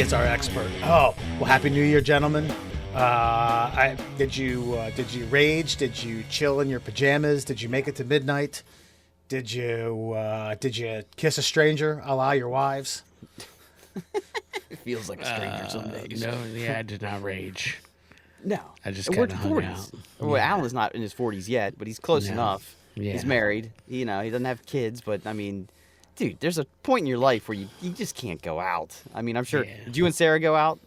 is our expert. Oh, well, Happy New Year, gentlemen. Did you rage? Did you chill in your pajamas? Did you make it to midnight? Did you kiss a stranger, a la your wives? It feels like a stranger some days. No, yeah, I did not rage. No. I just We're kind of hung 40s. out. Well, Alan is not in his 40s yet, but he's close No. enough. Yeah. He's married. He doesn't have kids, but I mean, dude, there's a point in your life where you just can't go out. I mean, I'm sure. Yeah. Did you and Sarah go out?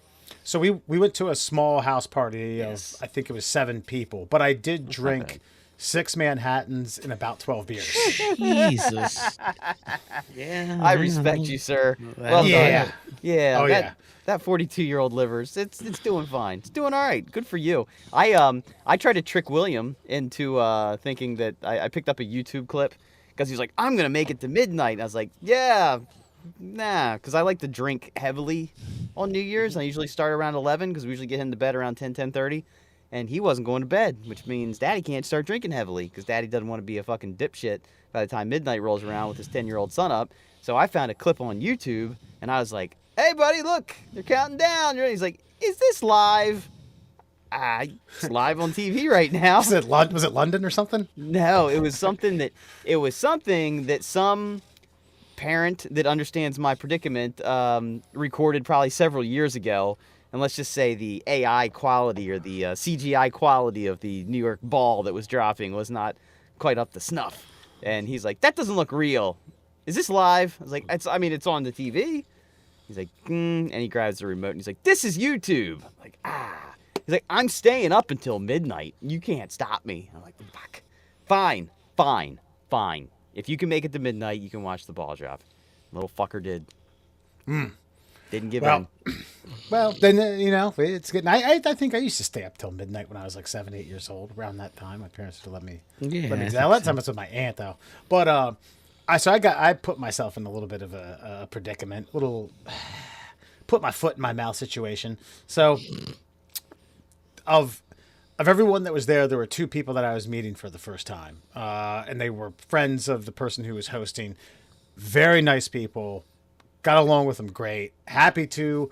So we went to a small house party Yes. of, I think it was 7 people, but I did drink 6 Manhattans and about 12 beers. Jesus. Yeah. I respect you, sir. Well Yeah. done. Yeah. Oh, yeah. That 42-year-old livers, it's doing fine. It's doing all right. Good for you. I tried to trick William into thinking that I picked up a YouTube clip because he's like, I'm gonna make it to midnight. And I was like, yeah, nah, because I like to drink heavily on New Year's. I usually start around 11 because we usually get him to bed around 10:30. And he wasn't going to bed, which means Daddy can't start drinking heavily because Daddy doesn't want to be a fucking dipshit by the time midnight rolls around with his 10-year-old son up. So I found a clip on YouTube, and I was like, hey, buddy, look, they're counting down. He's like, is this live? It's live on TV right now. Was it London or something? No, it was something that some parent that understands my predicament recorded probably several years ago. And let's just say the AI quality or the CGI quality of the New York ball that was dropping was not quite up to snuff. And he's like, that doesn't look real. Is this live? I was like, it's on the TV. He's like, and he grabs the remote and he's like, this is YouTube. I'm like, He's like, I'm staying up until midnight. You can't stop me. I'm like, fuck. Fine. If you can make it to midnight, you can watch the ball drop. Little fucker did. Didn't give in. Well, then, it's good. I think I used to stay up till midnight when I was like 7, 8 years old. Around that time, my parents would let me. Yeah, Let me I do that. think A lot of times it's with my aunt though. But I put myself in a little bit of a predicament, put my foot in my mouth situation. So, of everyone that was there were 2 people that I was meeting for the first time, and they were friends of the person who was hosting. Very nice people. Got along with them great. Happy to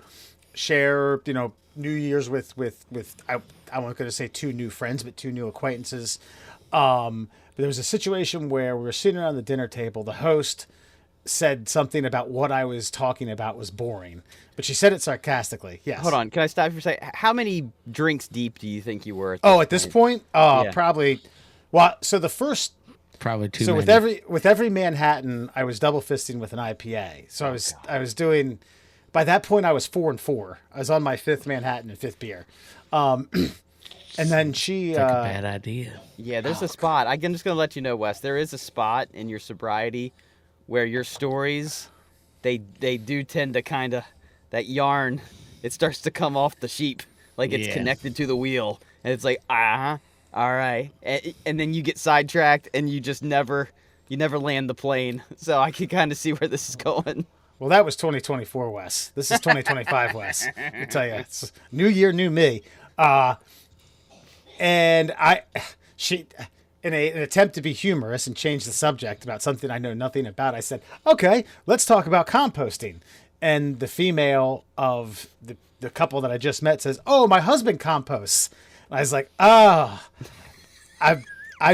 share, New Year's with I wasn't going to say 2 new friends, but 2 new acquaintances. But there was a situation where we were sitting around the dinner table. The host said something about what I was talking about was boring, but she said it sarcastically. Yes. Hold on. Can I stop you for a second? How many drinks deep do you think you were At this point? Yeah. Probably. Well, so the first. Probably too So many. with every Manhattan, I was double fisting with an IPA. So I was doing. By that point, I was 4 and 4. I was on my 5th Manhattan and 5th beer, and then she. It's like a bad idea. Yeah, there's a spot. I'm just going to let you know, Wes. There is a spot in your sobriety where your stories, they do tend to kind of, that yarn, it starts to come off the sheep. Like it's Yeah. connected to the wheel. And it's like, all right. And then you get sidetracked and you just never land the plane. So I can kind of see where this is going. Well, that was 2024, Wes. This is 2025, Wes. I tell you, it's new year, new me. And she, in an attempt to be humorous and change the subject about something I know nothing about, I said, okay, let's talk about composting. And the female of the couple that I just met says, oh, my husband composts. And I was like, I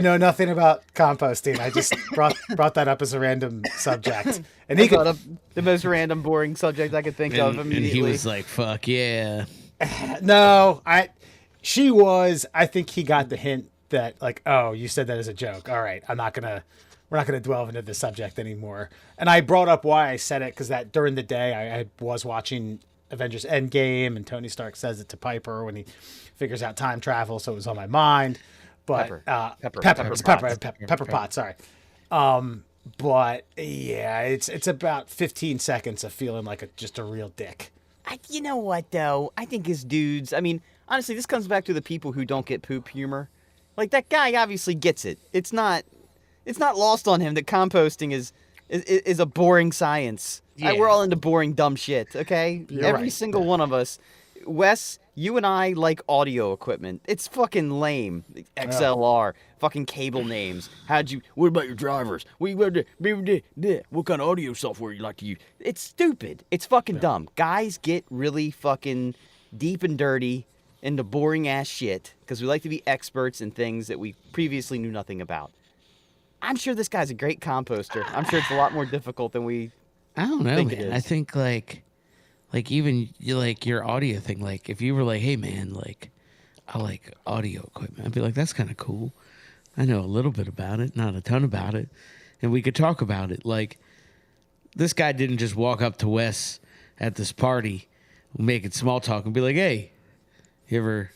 know nothing about composting. I just brought that up as a random subject. And he Thought could, of the most random, boring subject I could think of And immediately. he was like, fuck yeah. no, I think he got the hint that like, oh, you said that as a joke. All right, we're not gonna delve into the subject anymore. And I brought up why I said it because that during the day I was watching Avengers Endgame and Tony Stark says it to Piper when he figures out time travel, so it was on my mind. But Pepper Potts, sorry. But yeah, it's about 15 seconds of feeling like just a real dick. You know what, though? I think as dudes, I mean, honestly, this comes back to the people who don't get poop humor. Like, that guy obviously gets it. It's not lost on him that composting is a boring science. Yeah. We're all into boring, dumb shit, okay? You're Every right. single one of us. Wes, You and I like audio equipment. It's fucking lame. XLR, fucking cable names. What about your drivers? What kind of audio software you like to use? It's stupid. It's fucking dumb. Guys get really fucking deep and dirty into boring ass shit because we like to be experts in things that we previously knew nothing about. I'm sure this guy's a great composter. I'm sure it's a lot more difficult than we I don't know, think it man. is. I think like even you like your audio thing. Like if you were like, hey man, like I like audio equipment, I'd be like, that's kind of cool. I know a little bit about it, not a ton about it, and we could talk about it. Like this guy didn't just walk up to Wes at this party, making small talk, and be like, hey, you ever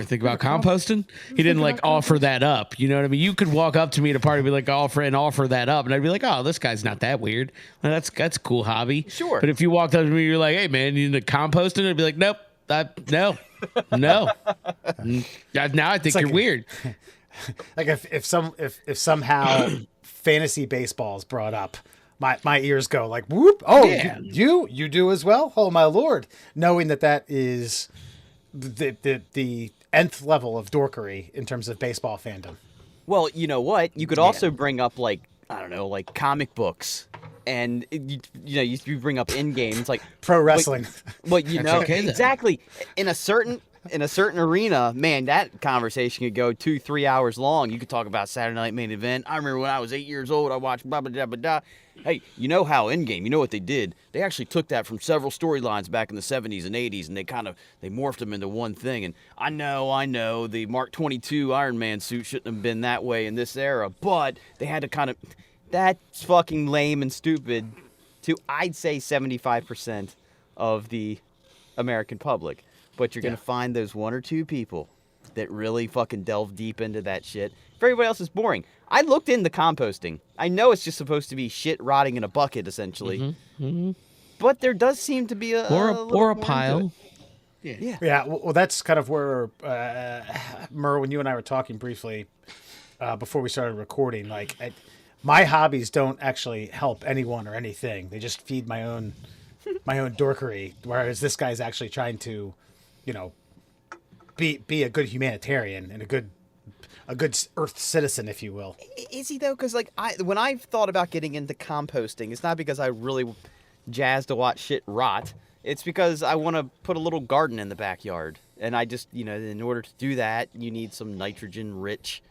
think about composting? He didn't like offer that up. You know what I mean? You could walk up to me at a party and be like, offer that up. And I'd be like, oh, this guy's not that weird. Well, that's a cool hobby. Sure. But if you walked up to me, you're like, hey man, you into composting? I'd be like, nope. No. Now I think like you're weird. Like if somehow fantasy baseball is brought up, my ears go like whoop. Oh, Yeah. you do as well. Oh my lord, knowing that is the nth level of dorkery in terms of baseball fandom. Well, you know what? You could also bring up like I don't know, like comic books, and you bring up in games like Pro wrestling. Well, you know okay, then. exactly in a certain arena, man, that conversation could go 2-3 hours long. You could talk about Saturday Night Main Event. I remember when I was 8 years old, I watched blah blah blah blah blah. Hey, you know how Endgame? You know what they did? They actually took that from several storylines back in the 70s and 80s, and they morphed them into one thing. And I know, the Mark 22 Iron Man suit shouldn't have been that way in this era, but they had to kind of. That's fucking lame and stupid to, I'd say, 75% of the American public. But you're going to find those one or two people that really fucking delve deep into that shit. For everybody else, it's boring. I looked into composting. I know it's just supposed to be shit rotting in a bucket, essentially. But there does seem to be a little more or a into pile. it. Yeah. Yeah, well, that's kind of where Murr, when you and I were talking briefly before we started recording, like my hobbies don't actually help anyone or anything. They just feed my own dorkery. Whereas this guy's actually trying to, be a good humanitarian and a good Earth citizen, if you will. Is he though? Because when I've thought about getting into composting, it's not because I really jazzed to watch shit rot. It's because I want to put a little garden in the backyard, and I just in order to do that, you need some nitrogen-rich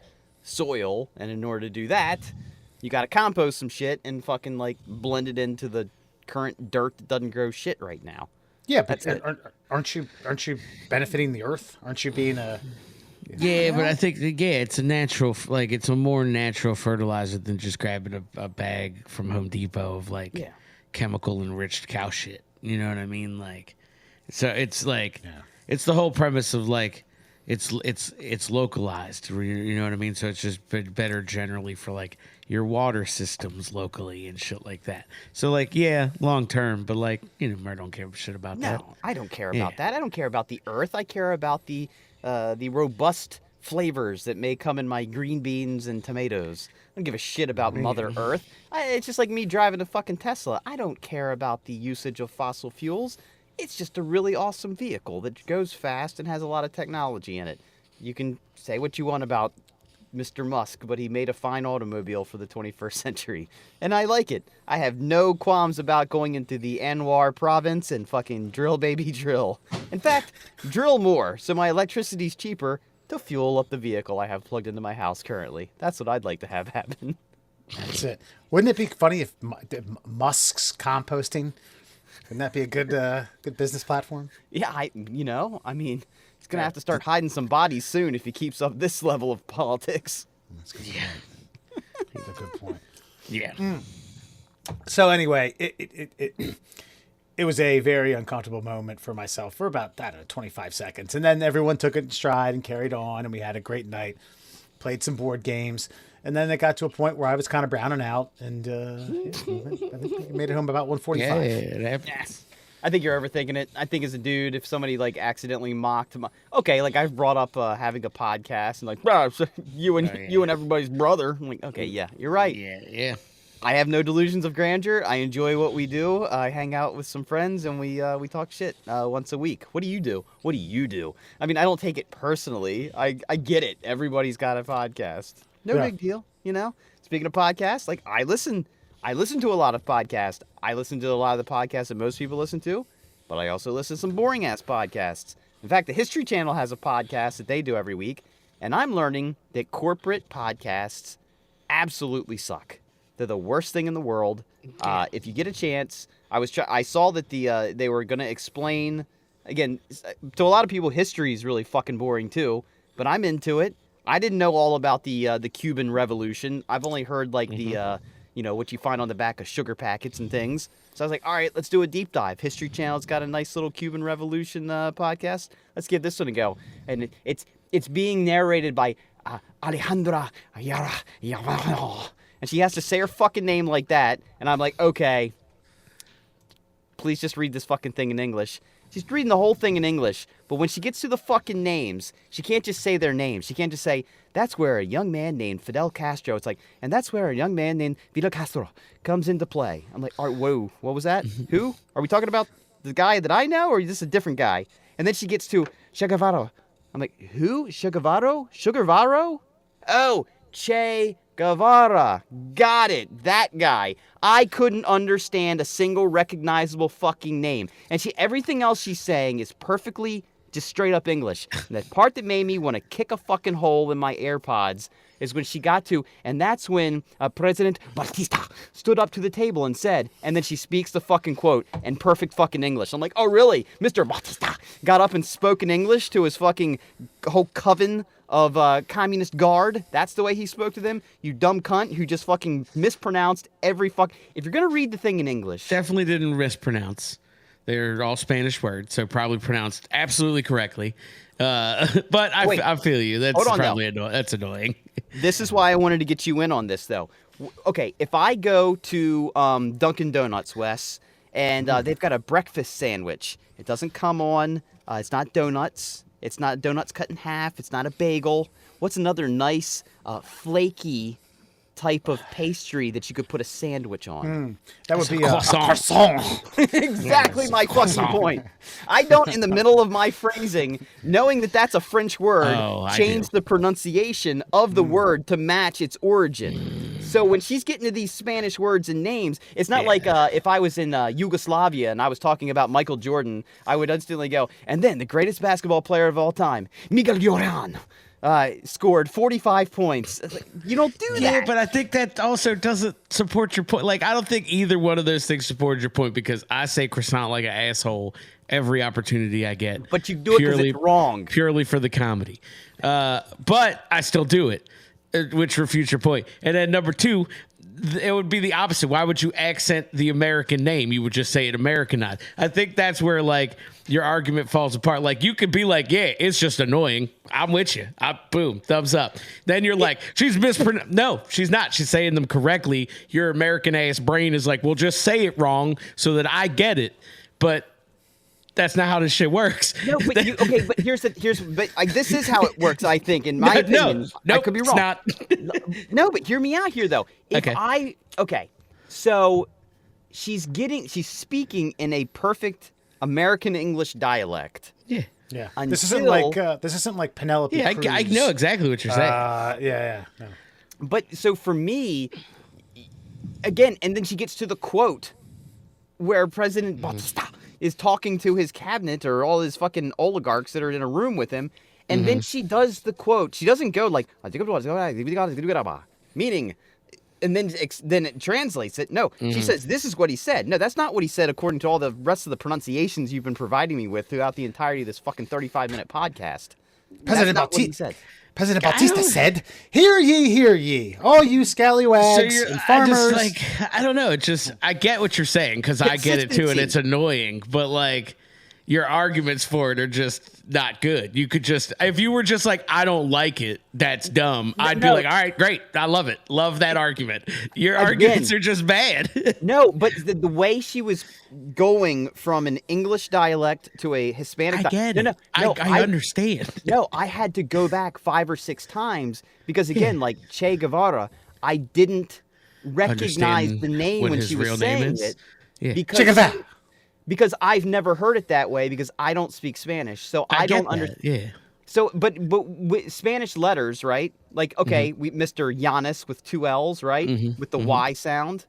soil, and in order to do that, you got to compost some shit and fucking like blend it into the current dirt that doesn't grow shit right now. Yeah, but aren't you benefiting the Earth? Aren't you being a Yeah, but I think it's a natural, like it's a more natural fertilizer than just grabbing a bag from Home Depot of like chemical enriched cow shit. You know what I mean? Like, so it's like it's the whole premise of like it's localized. You know what I mean? So it's just better generally for like your water systems locally and shit like that. So like long term, but like I don't care shit about that. No, I don't care about that. I don't care about the Earth. I care about the robust flavors that may come in my green beans and tomatoes. I don't give a shit about Mother Earth. It's just like me driving a fucking Tesla. I don't care about the usage of fossil fuels. It's just a really awesome vehicle that goes fast and has a lot of technology in it. You can say what you want about Mr. Musk, but he made a fine automobile for the 21st century. And I like it. I have no qualms about going into the Anwar province and fucking drill, baby, drill. In fact, drill more so my electricity's cheaper to fuel up the vehicle I have plugged into my house currently. That's what I'd like to have happen. That's it. Wouldn't it be funny if Musk's composting? Wouldn't that be a good business platform? Yeah, I mean, he's going to have to start hiding some bodies soon if he keeps up this level of politics. That's a good point. That's a good point. Yeah. So anyway, it was a very uncomfortable moment for myself for about 25 seconds, and then everyone took it in stride and carried on, and we had a great night. Played some board games, and then it got to a point where I was kind of browning out, and I think we made it home about 1:45. Yeah, it happens. I think you're overthinking it. I think as a dude, if somebody like accidentally mocked my, okay, like I brought up having a podcast and like, bro, so you and everybody's brother. I'm like, okay, yeah, you're right. Yeah. I have no delusions of grandeur. I enjoy what we do. I hang out with some friends and we talk shit once a week. What do you do? What do you do? I mean, I don't take it personally. I get it. Everybody's got a podcast. No Yeah. big deal, you know? Speaking of podcasts, like I listen to a lot of podcasts. I listen to a lot of the podcasts that most people listen to, but I also listen to some boring ass podcasts. In fact, the History Channel has a podcast that they do every week, and I'm learning that corporate podcasts absolutely suck. They're the worst thing in the world. If you get a chance, I saw that they were going to explain, again, to a lot of people, history is really fucking boring too, but I'm into it. I didn't know all about the Cuban Revolution. I've only heard like the what you find on the back of sugar packets and things. So I was like, all right, let's do a deep dive. History Channel's got a nice little Cuban Revolution podcast. Let's give this one a go. And it's being narrated by Alejandra Yara. And she has to say her fucking name like that. And I'm like, okay, please just read this fucking thing in English. She's reading the whole thing in English. But when she gets to the fucking names, she can't just say their names. She can't just say, that's where a young man named Fidel Castro. It's like, and that's where a young man named Fidel Castro comes into play. I'm like, all right, whoa, what was that? Who? Are we talking about the guy that I know, or is this a different guy? And then she gets to Che Guevara. I'm like, who? Che Guevara? Sugar Varo? Oh, Che Guevara. Got it. That guy. I couldn't understand a single recognizable fucking name. And everything else she's saying is perfectly just straight up English. And the part that made me want to kick a fucking hole in my AirPods is when she got to, and that's when President Batista stood up to the table and said, and then she speaks the fucking quote in perfect fucking English. I'm like, oh really? Mr. Batista got up and spoke in English to his fucking whole coven of communist guard. That's the way he spoke to them. You dumb cunt who just fucking mispronounced every fuck. If you're gonna read the thing in English, Definitely didn't mispronounce. They're all Spanish words, so probably pronounced absolutely correctly. But I feel you. That's probably annoying. That's annoying. This is why I wanted to get you in on this, though. Okay, if I go to Dunkin' Donuts, Wes, and they've got a breakfast sandwich, it doesn't come on. It's not donuts. It's not donuts cut in half. It's not a bagel. What's another nice, flaky type of pastry that you could put a sandwich on? That would be a croissant. Exactly my fucking point. I don't, in the middle of my phrasing, knowing that that's a French word, change the pronunciation of the word to match its origin. So when she's getting to these Spanish words and names, it's not like if I was in Yugoslavia and I was talking about Michael Jordan, I would instantly go, and then the greatest basketball player of all time, Miguel Jordan, scored 45 points. You don't do that. Yeah, but I think that also doesn't support your point. Like, I don't think either one of those things supports your point because I say croissant like an asshole every opportunity I get. But you do it because it's wrong. Purely for the comedy. But I still do it, which refutes your point. And then number two, it would be the opposite. Why would you accent the American name? You would just say it Americanized. I think that's where, like, your argument falls apart. Like, you could be like, yeah, it's just annoying. I'm with you. Boom, thumbs up. Then you're like, she's mispronounced. No, she's not. She's saying them correctly. Your American-ass brain is like, well, just say it wrong so that I get it. But that's not how this shit works. No, but but this is how it works, I think, in my opinion. No, I could be wrong. It's not. No, but hear me out here, though. So she's speaking in a perfect American English dialect. Yeah. Yeah. Until, this isn't like Penelope Yeah, Cruz. I know exactly what you're saying. Yeah. But so for me, again, and then she gets to the quote where President Batista is talking to his cabinet or all his fucking oligarchs that are in a room with him. And then she does the quote. She doesn't go like, meaning, and then it translates it. No, she says, this is what he said. No, that's not what he said according to all the rest of the pronunciations you've been providing me with throughout the entirety of this fucking 35-minute podcast. That's not what he said. President Batista said, hear ye, all you scallywags and farmers. I don't know. It's just, I get what you're saying because I get it too, and it's annoying. But, like, your arguments for it are just not good. You could just, if you were just like, I don't like it, that's dumb. I'd be like, all right, great. I love it. Love that argument. Your arguments are just bad. No, but the way she was going from an English dialect to a Hispanic dialect. I get it. I understand. No, I had to go back 5 or 6 times because, again, like Che Guevara, I didn't recognize understand the name what when his she was real name saying is. it Yeah. Check it out. because I've never heard it that way because I don't speak Spanish, so I get don't that, understand. Yeah. So, but with Spanish letters, right? Like, okay, we Mr. Giannis with 2 L's, right? With the Y sound.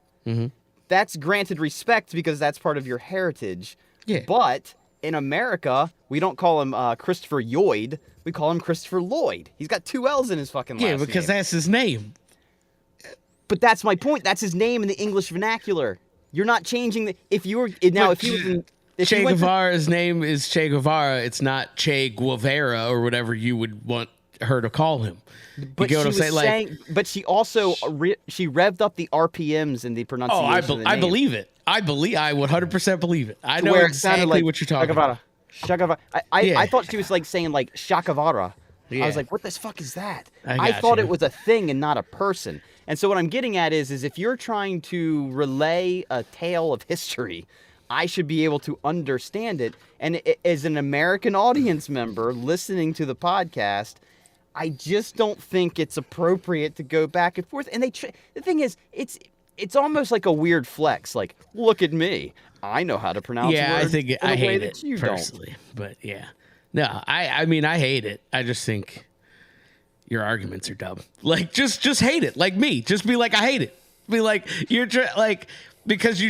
That's granted respect because that's part of your heritage. Yeah. But in America, we don't call him Christopher Lloyd. We call him Christopher Lloyd. He's got 2 L's in his fucking last Yeah, because name. that's his name. But that's my point. That's his name in the English vernacular. You're not changing the. If you were now, But if he was in, if Che he went to- Guevara's name is Che Guevara. It's not Che Guevara or whatever you would want her to call him. but you get she what I'm was saying? Like, saying, but she also she revved up the RPMs in the oh, pronunciation. of the I name. believe it. I 100% believe it. I To know where it sounded exactly like what you're talking Shakavara. about. Shakavara. I Yeah. thought she was like saying like Shakavara. I Yeah. was like, what the fuck is that? I got thought you. it was a thing and not a person. And so what I'm getting at is if you're trying to relay a tale of history, I should be able to understand it. And as an American audience member listening to the podcast, I just don't think it's appropriate to go back and forth. And the thing is, it's almost like a weird flex. Like, look at me, I know how to pronounce. Yeah, I words think in I a way hate that it you don't. personally, but yeah, no, I mean I hate it. I just think your arguments are dumb. Like just hate it, like me. Just be like I hate it. Be like like because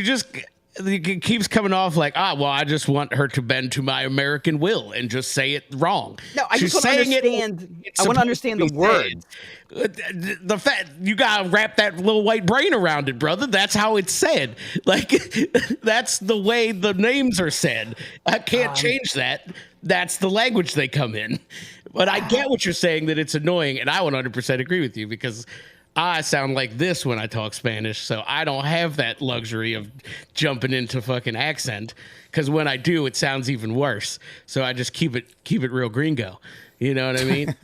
it keeps coming off like well I just want her to bend to my American will and just say it wrong. No, I She's just want to saying it- understand. it's I want to supposed understand to the be words. said. The fact you gotta wrap that little white brain around it, brother. That's how it's said. Like that's the way the names are said. I can't change that. That's the language they come in. But I get what you're saying that it's annoying, and I 100% agree with you because I sound like this when I talk Spanish, so I don't have that luxury of jumping into fucking accent. Because when I do, it sounds even worse. So I just keep it real gringo. You know what I mean?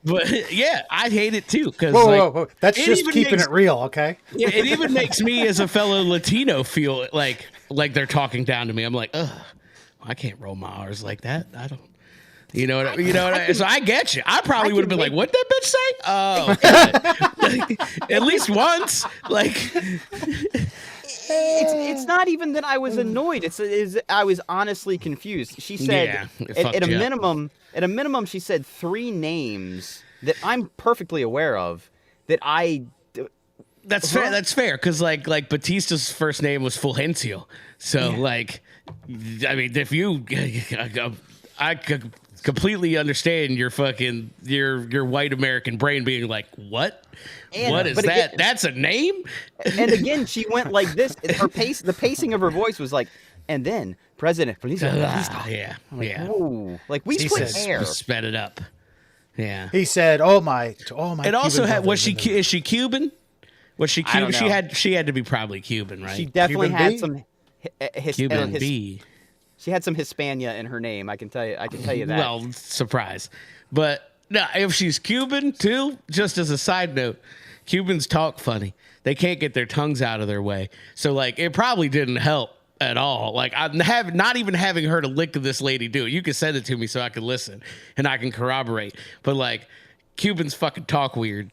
But yeah, I hate it too. Because Whoa. That's it just even keeping makes- it real, okay? yeah, it even makes me as a fellow Latino feel like they're talking down to me. I'm like, ugh, I can't roll my R's like that. I don't. You know what I mean? So I get you. I probably would have been like, "What that bitch say?" Oh, okay. At least once. Like, It's not even that I was annoyed. It's I was honestly confused. She said Yeah, it at fucked a you up. minimum she said 3 names that I'm perfectly aware of that I that's fair. That's fair because like Batista's first name was Fulgencio. So like, I mean, if you, I could completely understand your fucking your white American brain being like, what? And- What is but that? again- That's a name? and again she went like this. The pacing of her voice was like, and then President Felicia Batista. Yeah, Like, yeah. whoa. Like we He split says- hair. We sped it up. Yeah. He said, "Oh my, to all my." It also Cuban had. Was she? brothers Is she Cuban? Was she I don't Cuban? know. She had to be probably Cuban, right? She definitely Cuban had B? some Cuban B. She had some Hispania in her name. I can tell you that. Well, surprise. But no, if she's Cuban too, just as a side note, Cubans talk funny. They can't get their tongues out of their way. So like it probably didn't help at all. Like not even having heard a lick of this lady do it. You can send it to me so I can listen and I can corroborate. But like Cubans fucking talk weird.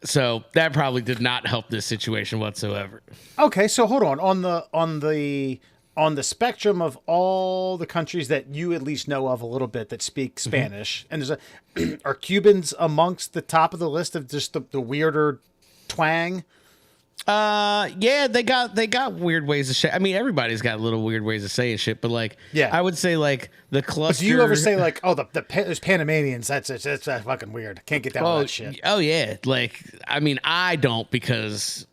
So that probably did not help this situation whatsoever. Okay, so hold on the spectrum of all the countries that you at least know of a little bit that speak Spanish, and are Cubans amongst the top of the list of just the weirder twang? Yeah, they got weird ways of shit. I mean, everybody's got little weird ways of saying shit, but like, Yeah. I would say like the But cluster. do you ever say like, "Oh, there's Panamanians"? That's fucking weird. Can't get down with that shit. Oh yeah, like I mean, I don't because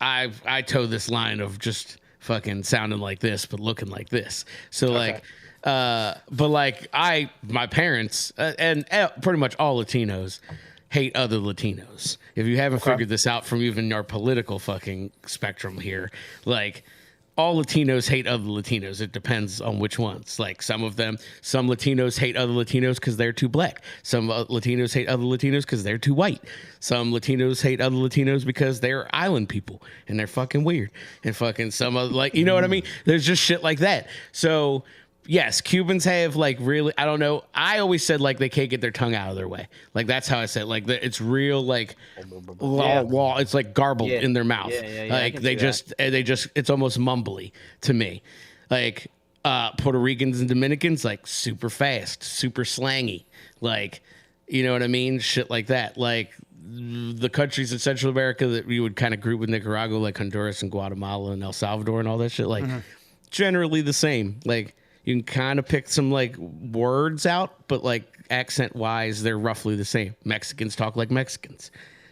I toe this line of just fucking sounding like this but looking like this. So like, but like my parents and pretty much all Latinos hate other Latinos. If you haven't figured this out from even our political fucking spectrum here, like all Latinos hate other Latinos. It depends on which ones. Like some Latinos hate other Latinos because they're too black. Some Latinos hate other Latinos because they're too white. Some Latinos hate other Latinos because they're island people and they're fucking weird. And fucking some other, like, you know what I mean? There's just shit like that. So yes, Cubans have like really. I don't know. I always said like they can't get their tongue out of their way. Like that's how I said. Like it's real. Like it's like garbled Yeah. in their mouth. I Like can they see that. just. It's almost mumbly to me. Like Puerto Ricans and Dominicans, like super fast, super slangy. Like you know what I mean? Shit like that. Like the countries in Central America that we would kind of group with Nicaragua, like Honduras and Guatemala and El Salvador and all that shit. Like generally the same. Like you can kind of pick some like words out, but like accent wise, they're roughly the same. Mexicans talk like Mexicans.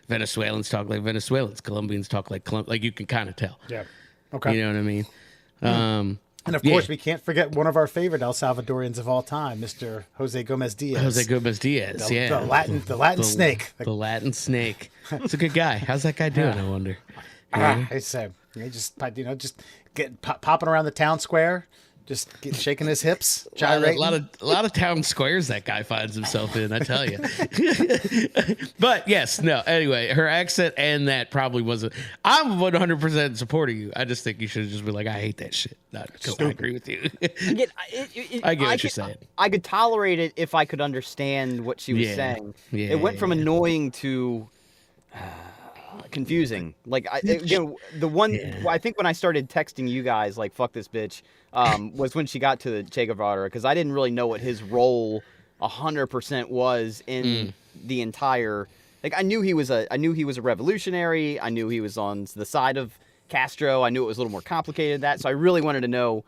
Venezuelans talk like Venezuelans. Colombians talk like Like you can kind of tell. Yeah. Okay. You know what I mean? And of course, we can't forget one of our favorite El Salvadorians of all time, Mr. Jose Gomez Diaz. Jose Gomez Diaz. the, Yeah. the Latin snake. The Latin snake. It's a good guy. How's that guy doing, I wonder? I say, just popping around the town square, just shaking his hips, A gyrating. lot of town squares that guy finds himself in, I tell you. But yes, no. Anyway, her accent and that probably wasn't. I'm 100% supporting you. I just think you should just be like, I hate that shit. I agree with you. I get what you're saying. I could tolerate it if I could understand what she was saying. Yeah, It went from yeah. annoying to confusing. Like the one I think when I started texting you guys like "fuck this bitch" was when she got to the Che Guevara, because I didn't really know what his role 100% was in the entire. Like I knew he was a revolutionary. I knew he was on the side of Castro. I knew it was a little more complicated than that. So I really wanted to know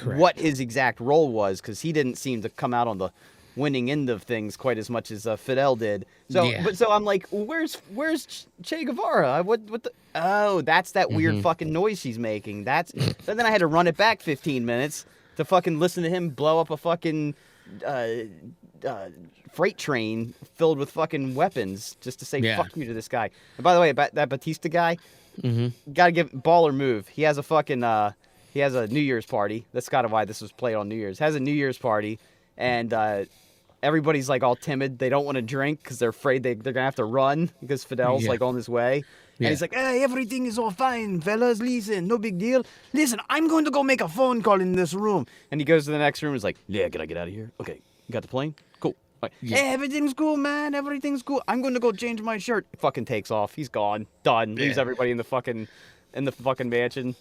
what his exact role was, because he didn't seem to come out on the winning end of things quite as much as Fidel did. So, so I'm like, where's Che Guevara? What the? Oh, that's that weird fucking noise she's making. So then I had to run it back 15 minutes to fucking listen to him blow up a fucking freight train filled with fucking weapons just to say fuck you to this guy. And by the way, about that Batista guy, gotta give baller move. He has a fucking he has a New Year's party. That's kind of why this was played on New Year's. Has a New Year's party, and everybody's like all timid. They don't want to drink because they're afraid they're gonna have to run because Fidel's like on his way. And he's like, hey, everything is all fine, fellas. Listen, no big deal. Listen, I'm going to go make a phone call in this room. And he goes to the next room and is like, yeah, can I get out of here? Okay, you got the plane? Cool. Like, hey, everything's cool, man. Everything's cool. I'm going to go change my shirt. Fucking takes off. He's gone. Done. Leaves everybody in the fucking mansion.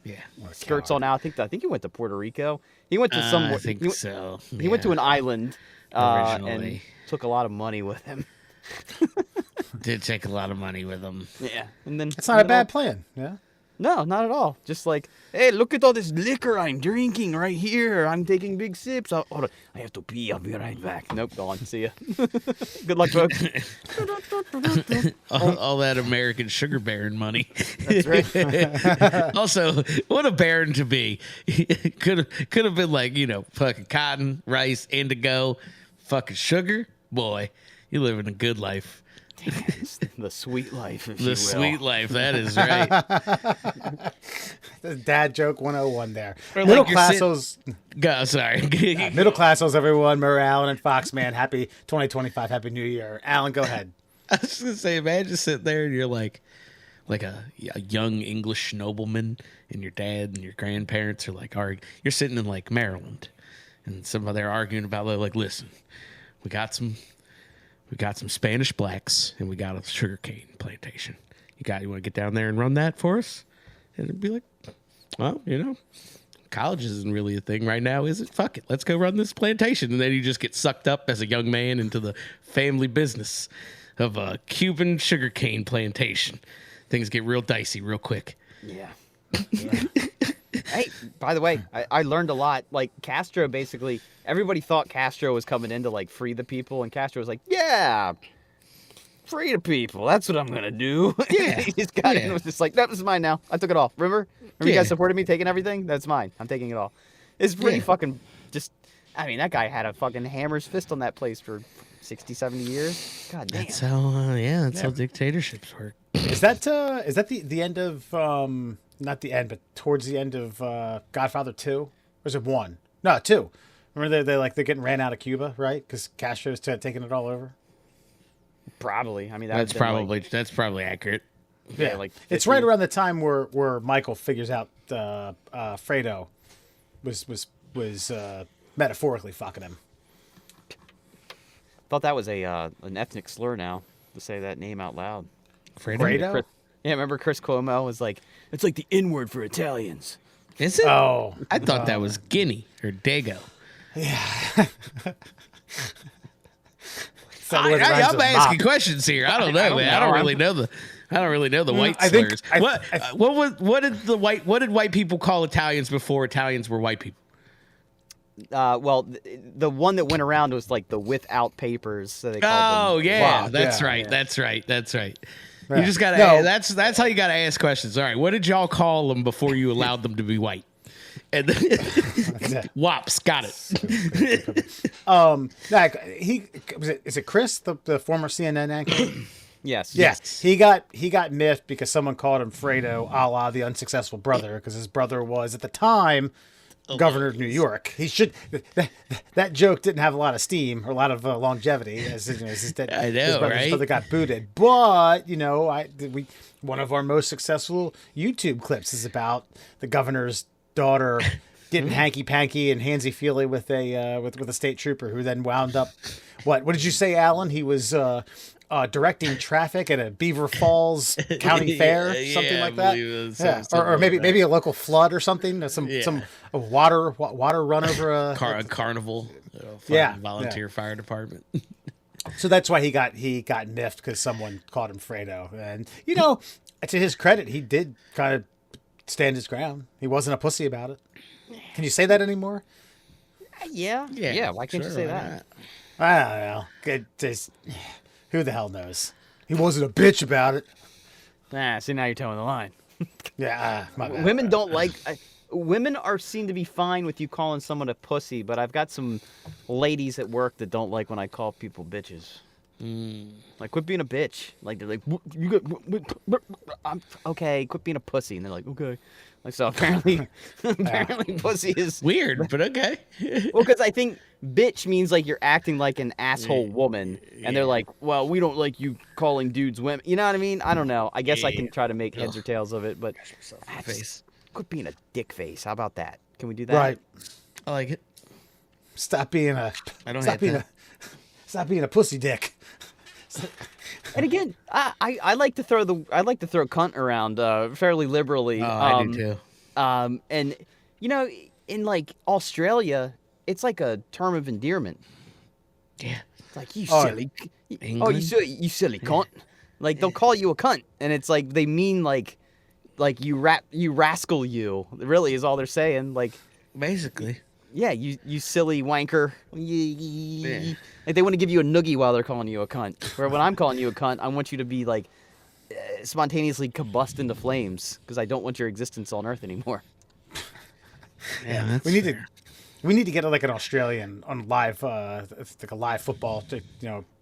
Yeah. Skirts on out. I think he went to Puerto Rico. He went to somewhere. I think so. He went to an island and Originally. took a lot of money with him. Did take a lot of money with him. Yeah, and then It's not a bad plan. Yeah. No, not at all. Just like, hey, look at all this liquor I'm drinking right here. I'm taking big sips. Hold on. I have to pee. I'll be right back. Nope, gone. See ya. Good luck, folks. all that American sugar baron money. That's right. Also, what a baron to be. could have been like, fucking cotton, rice, indigo, fucking sugar. Boy, you living a good life. The sweet life, if you The will. sweet life, that is right. Dad joke 101 there. Or Middle like you're classos, Sorry. middle classos, everyone. Murray Allen and Foxman. Happy 2025. Happy New Year. Alan, go ahead. I was gonna say, imagine sitting there and you're like a young English nobleman, and your dad and your grandparents are like, you're sitting in like Maryland, and they're arguing about like, listen, we got some Spanish blacks, and we got a sugarcane plantation. You want to get down there and run that for us? And it'd be like, well, college isn't really a thing right now, is it? Fuck it, let's go run this plantation. And then you just get sucked up as a young man into the family business of a Cuban sugarcane plantation. Things get real dicey real quick. Yeah. Hey, by the way, I learned a lot. Like, Castro basically, everybody thought Castro was coming in to, like, free the people, and Castro was like, yeah, free the people. That's what I'm going to do. Yeah. He just got in and was just like, that was mine now. I took it all. Remember you Yeah. guys supported me taking everything? That's mine. I'm taking it all. It's pretty fucking just, I mean, that guy had a fucking hammer's fist on that place for 60, 70 years. God damn. That's how, that's how dictatorships work. Is that the end of not the end, but towards the end of Godfather 2? Or is it 1? No, 2. Remember they're getting ran out of Cuba, right? Because Castro's taking it all over. Probably. I mean, That's probably accurate. Yeah, like It's 50. right around the time where Michael figures out Fredo was was metaphorically fucking him. Thought that was an ethnic slur now to say that name out loud. Fredo? Yeah, remember Chris Cuomo was like, it's like the N-word for Italians. Is it? Oh, I thought that was Guinea or Dago. I'm asking questions here. I don't know, man. I don't really know the white slurs. What did white people call Italians before Italians were white people? Well, the one that went around was like the without papers. So they called them. Yeah, Wow, that's yeah, right. yeah. That's right. That's right. Yeah. You just gotta. No. That's how you gotta ask questions. All right, what did y'all call them before you allowed them to be white? And Wops got it. Is it Chris, the former CNN anchor? Yes. Yes, he got miffed because someone called him Fredo, a la the unsuccessful brother, because his brother was at the time governor of New York. He should that joke didn't have a lot of steam or a lot of longevity, as his I know, his right? brother got booted. But one of our most successful YouTube clips is about the governor's daughter getting hanky panky and handsy feely with a state trooper who then wound up. What did you say, Alan? He was directing traffic at a Beaver Falls County Fair, something like that. Yeah. Or maybe a local flood or something. Some water run over a carnival. Volunteer fire department. So that's why he got miffed, because someone called him Fredo. And to his credit, he did kind of stand his ground. He wasn't a pussy about it. Can you say that anymore? Yeah. Why can't you say that? I don't know. Who the hell knows? He wasn't a bitch about it. See, now you're towing the line. Yeah. Women don't like. Women are seen to be fine with you calling someone a pussy, but I've got some ladies at work that don't like when I call people bitches. Like, quit being a bitch. Like, they're like, I'm okay. Quit being a pussy, and they're like, okay. Like, so apparently pussy is Weird, but okay. Well, because I think bitch means like you're acting like an asshole woman, and they're like, well, we don't like you calling dudes women. You know what I mean? I don't know. I guess I can try to make heads or tails of it, but quit being a dick face. How about that? Can we do that? Right. I like it. Stop being a. I don't Stop hate that. Stop being a pussy dick. And again, I like to throw cunt around fairly liberally. Oh, I do too. And in like Australia, it's like a term of endearment. Yeah. It's like, you silly. England? You silly cunt. Like, they'll call you a cunt, and it's like they mean like you rascal you. Really is all they're saying. Like, Basically. yeah, you silly wanker. Yeah. Like, they want to give you a noogie while they're calling you a cunt. Where when I'm calling you a cunt, I want you to be like spontaneously combust into flames, because I don't want your existence on Earth anymore. Yeah, that's We need to get like an Australian on live, like a live football,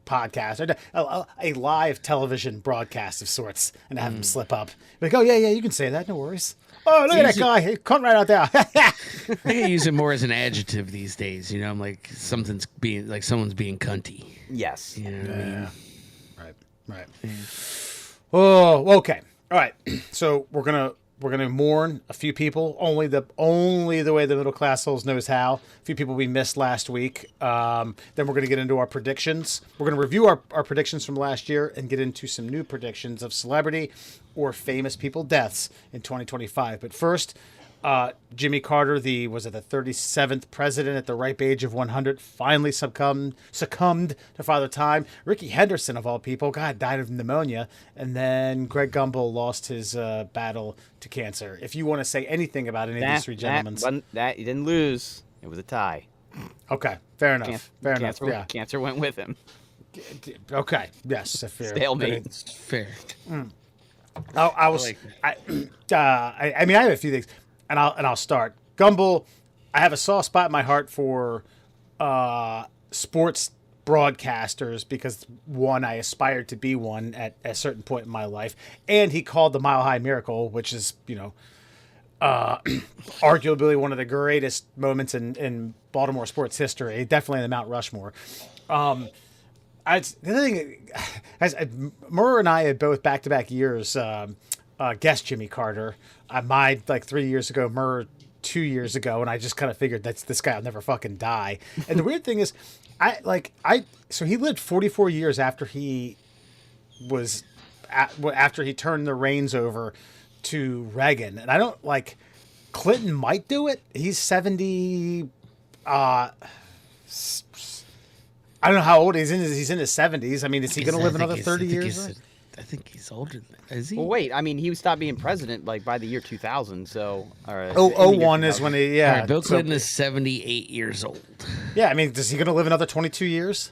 podcast, or a live television broadcast of sorts, and have him slip up. Like, oh yeah, you can say that, no worries. Oh, look at that guy, he come right out there. I use it more as an adjective these days. I'm like, someone's being cunty. Yes. You know what I mean? Right. Oh, okay. All right. So we're gonna mourn a few people. Only the way the middle class souls knows how. A few people we missed last week. Then we're gonna get into our predictions. We're gonna review our predictions from last year and get into some new predictions of celebrity or famous people deaths in 2025. But first, Jimmy Carter, the 37th president at the ripe age of 100, finally succumbed to Father Time. Ricky Henderson, of all people, died of pneumonia. And then Greg Gumbel lost his battle to cancer. If you want to say anything about any of these three gentlemen. That you didn't lose. It was a tie. Okay, fair enough. Cancer went with him. Okay, yes, fair. Stalemate. Fair. I mean, I have a few things, and I'll start. Gumbel, I have a soft spot in my heart for sports broadcasters because, one, I aspired to be one at a certain point in my life, and he called the Mile High Miracle, which is arguably one of the greatest moments in Baltimore sports history, definitely in the Mount Rushmore. The other thing, Murr and I had both back-to-back years guessed Jimmy Carter. Mine, like 3 years ago, Murr 2 years ago, and I just kind of figured this guy will never fucking die. And the weird thing is, so he lived 44 years after he after he turned the reins over to Reagan, and I don't like. Clinton might do it. He's 70. I don't know how old he's in. He's in his 70s. I mean, is he going to live another 30 years? I think he's older than that. Is he? Well, wait. I mean, he stopped being president like by the year 2000. So, Oh, 01 is when he. Yeah. All right, Bill Clinton is 78 years old. Yeah, I mean, is he going to live another 22 years?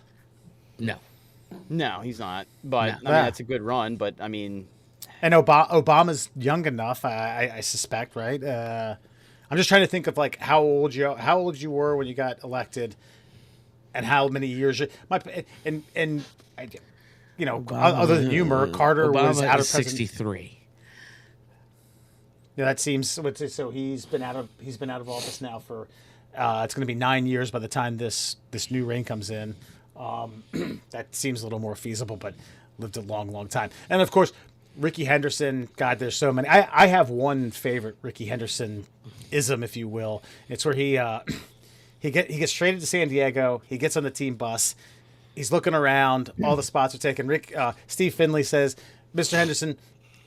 No. No, he's not. But No. I mean, that's a good run. But I mean, And Obama's young enough, I suspect, right? I'm just trying to think of like how old you were when you got elected, and how many years other than you, Merck, Carter was out of 63. Yeah, that seems so. He's been out of office now for it's going to be 9 years by the time this new reign comes in. That seems a little more feasible, but lived a long time. And of course, Ricky Henderson. God, there's so many. I have one favorite Ricky Henderson ism, if you will. It's where he gets traded to San Diego. He gets on the team bus. He's looking around. All the spots are taken. Steve Finley says, "Mr. Henderson,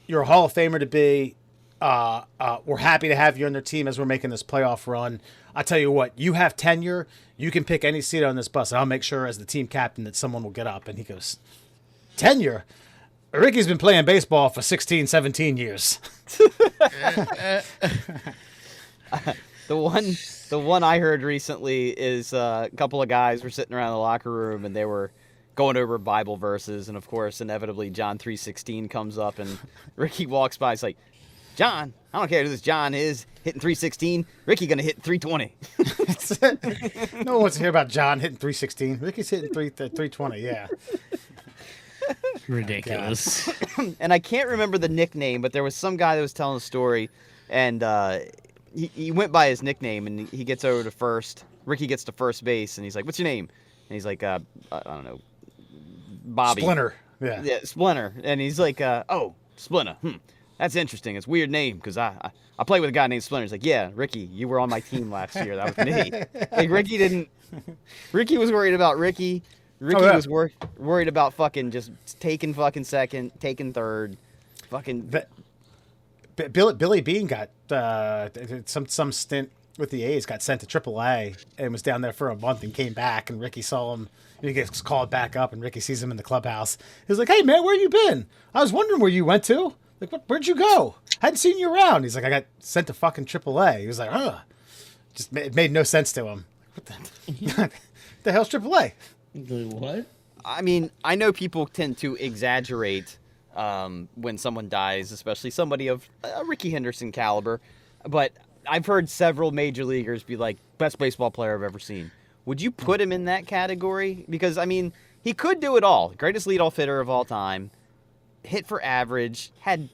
you're a Hall of Famer to be. We're happy to have you on their team as we're making this playoff run. I tell you what, you have tenure. You can pick any seat on this bus, and I'll make sure as the team captain that someone will get up." And he goes, "Tenure? Ricky's been playing baseball for 16, 17 years." The one I heard recently is a couple of guys were sitting around the locker room and they were going over Bible verses, and of course, inevitably, John 3:16 comes up, and Ricky walks by. It's like, "John, I don't care who this John is hitting 3:16. Ricky gonna hit 3:20." No one wants to hear about John hitting 3:16. Ricky's hitting 3:20. Yeah. Ridiculous. And I can't remember the nickname, but there was some guy that was telling a story, and he went by his nickname, and he gets over to first. Ricky gets to first base, and he's like, "What's your name?" And he's like, "I don't know, Bobby." Splinter. Yeah. Yeah, Splinter. And he's like, "Oh, Splinter. That's interesting. It's a weird name because I play with a guy named Splinter." He's like, "Yeah, Ricky, you were on my team last year. That was me." Like, Ricky was worried about Ricky. Ricky was worried about fucking just taking fucking second, taking third, fucking. Billy Bean got some stint with the A's, got sent to AAA and was down there for a month and came back, and Ricky saw him. He gets called back up, and Ricky sees him in the clubhouse. He was like, "Hey man, where you been? I was wondering where you went to. Like, where'd you go? Hadn't seen you around." He's like, "I got sent to fucking AAA." He was like, it made no sense to him. What the hell's AAA? What? I mean, I know people tend to exaggerate when someone dies, especially somebody of Ricky Henderson caliber. But I've heard several major leaguers be like, "Best baseball player I've ever seen." Would you put him in that category? Because, I mean, he could do it all. Greatest leadoff hitter of all time. Hit for average. Had,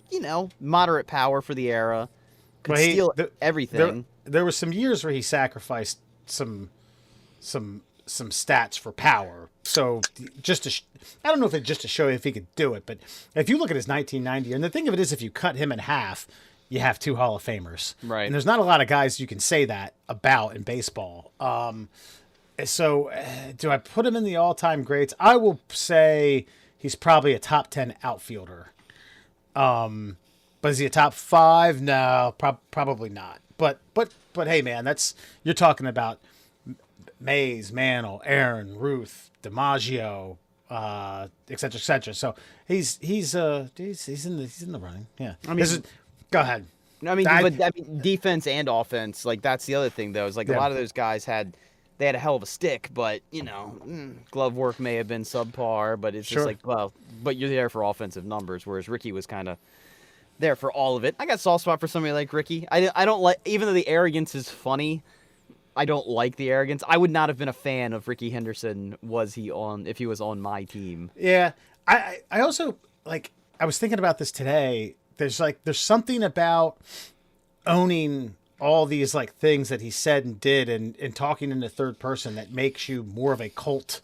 moderate power for the era. Could steal everything. There were some years where he sacrificed some stats for power. So I don't know if it's just to show you if he could do it, but if you look at his 1990, and the thing of it is, if you cut him in half, you have two Hall of Famers. Right. And there's not a lot of guys you can say that about in baseball. So do I put him in the all-time greats? I will say he's probably a top 10 outfielder. But is he a top 5? No, probably not. But hey, man, you're talking about Mays, Mantle, Aaron, Ruth, DiMaggio, et cetera, et cetera. So he's in the running. Yeah. I mean, go ahead. I mean, defense and offense, like, that's the other thing though. Is like, a lot of those guys had a hell of a stick, but glove work may have been subpar. But it's just like, well, but you're there for offensive numbers, whereas Ricky was kind of there for all of it. I got a soft spot for somebody like Ricky. I don't like, even though the arrogance is funny, I don't like the arrogance. I would not have been a fan of Ricky Henderson if he was on my team. Yeah. I also, like, I was thinking about this today. There's something about owning all these, like, things that he said and did and talking in the third person that makes you more of a cult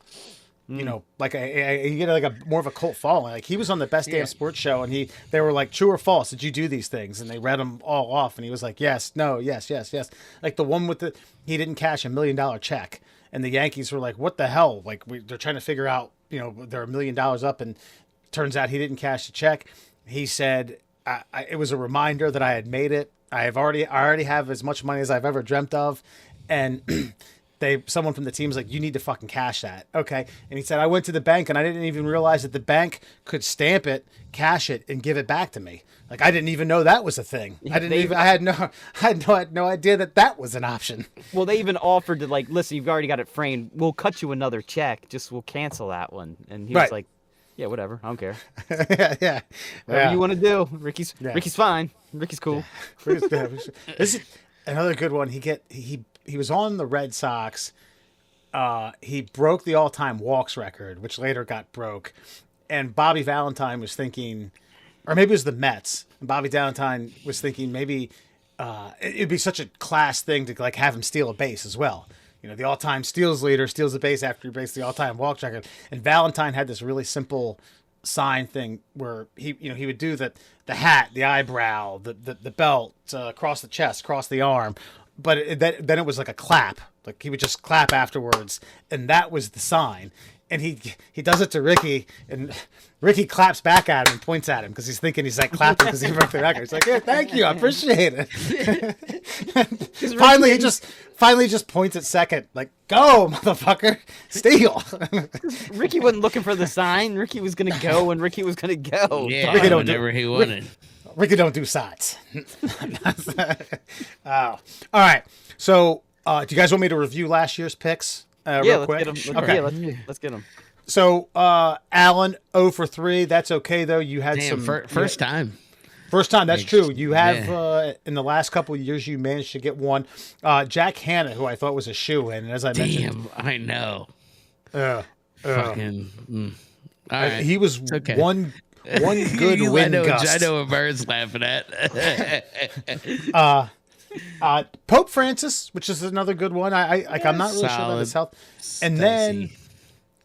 you know, like you get like a more of a cult following. Like he was on the Best Damn Sports Show, and they were like, "True or false? Did you do these things?" And they read them all off, and he was like, "Yes, no, yes, yes, yes." Like the one with he didn't cash $1 million check, and the Yankees were like, "What the hell?" Like they're trying to figure out, you know, they're $1 million up, and turns out he didn't cash the check. He said it was a reminder that I had made it. I already have as much money as I've ever dreamt of, and someone from the team was like, "You need to fucking cash that." Okay. And he said, "I went to the bank and I didn't even realize that the bank could stamp it, cash it, and give it back to me. Like I didn't even know that was a thing. I had no idea that was an option." Well, they even offered to like, "Listen, you've already got it framed. We'll cut you another check. Just we'll cancel that one." And he was like, "Yeah, whatever. I don't care. yeah. Whatever you want to do. Ricky's fine. Ricky's cool." This is another good one. He was on the Red Sox. He broke the all-time walks record, which later got broke. And Bobby Valentine was thinking, or maybe it was the Mets. And Bobby Valentine was thinking maybe it'd be such a class thing to like have him steal a base as well. You know, the all-time steals leader steals a base after he breaks the all-time walks record. And Valentine had this really simple sign thing where he would do the hat, the eyebrow, the belt, across the chest, across the arm. But then it was like a clap. Like he would just clap afterwards, and that was the sign. And he does it to Ricky, and Ricky claps back at him and points at him because he's thinking he's like clapping because he broke the record. He's like, "Yeah, thank you, I appreciate it." finally, he just points at second, like, "Go, motherfucker, steal." Ricky wasn't looking for the sign. Ricky was gonna go, and Ricky was gonna go. Yeah, Ricky whenever he wanted. Ricky don't do sides. Oh. All right. So, do you guys want me to review last year's picks real quick? Let's get them. Okay. Let's get them. So, Alan, 0 for 3. That's okay, though. You had Damn, first time. First time, that's true. You have, in the last couple of years, you managed to get one. Jack Hanna, who I thought was a shoo-in, and as I mentioned... Damn, I know. Fucking... All right. He was okay. one good win gust. I know what Bird's laughing at. Pope Francis, which is another good one. I'm not really sure about his health. And then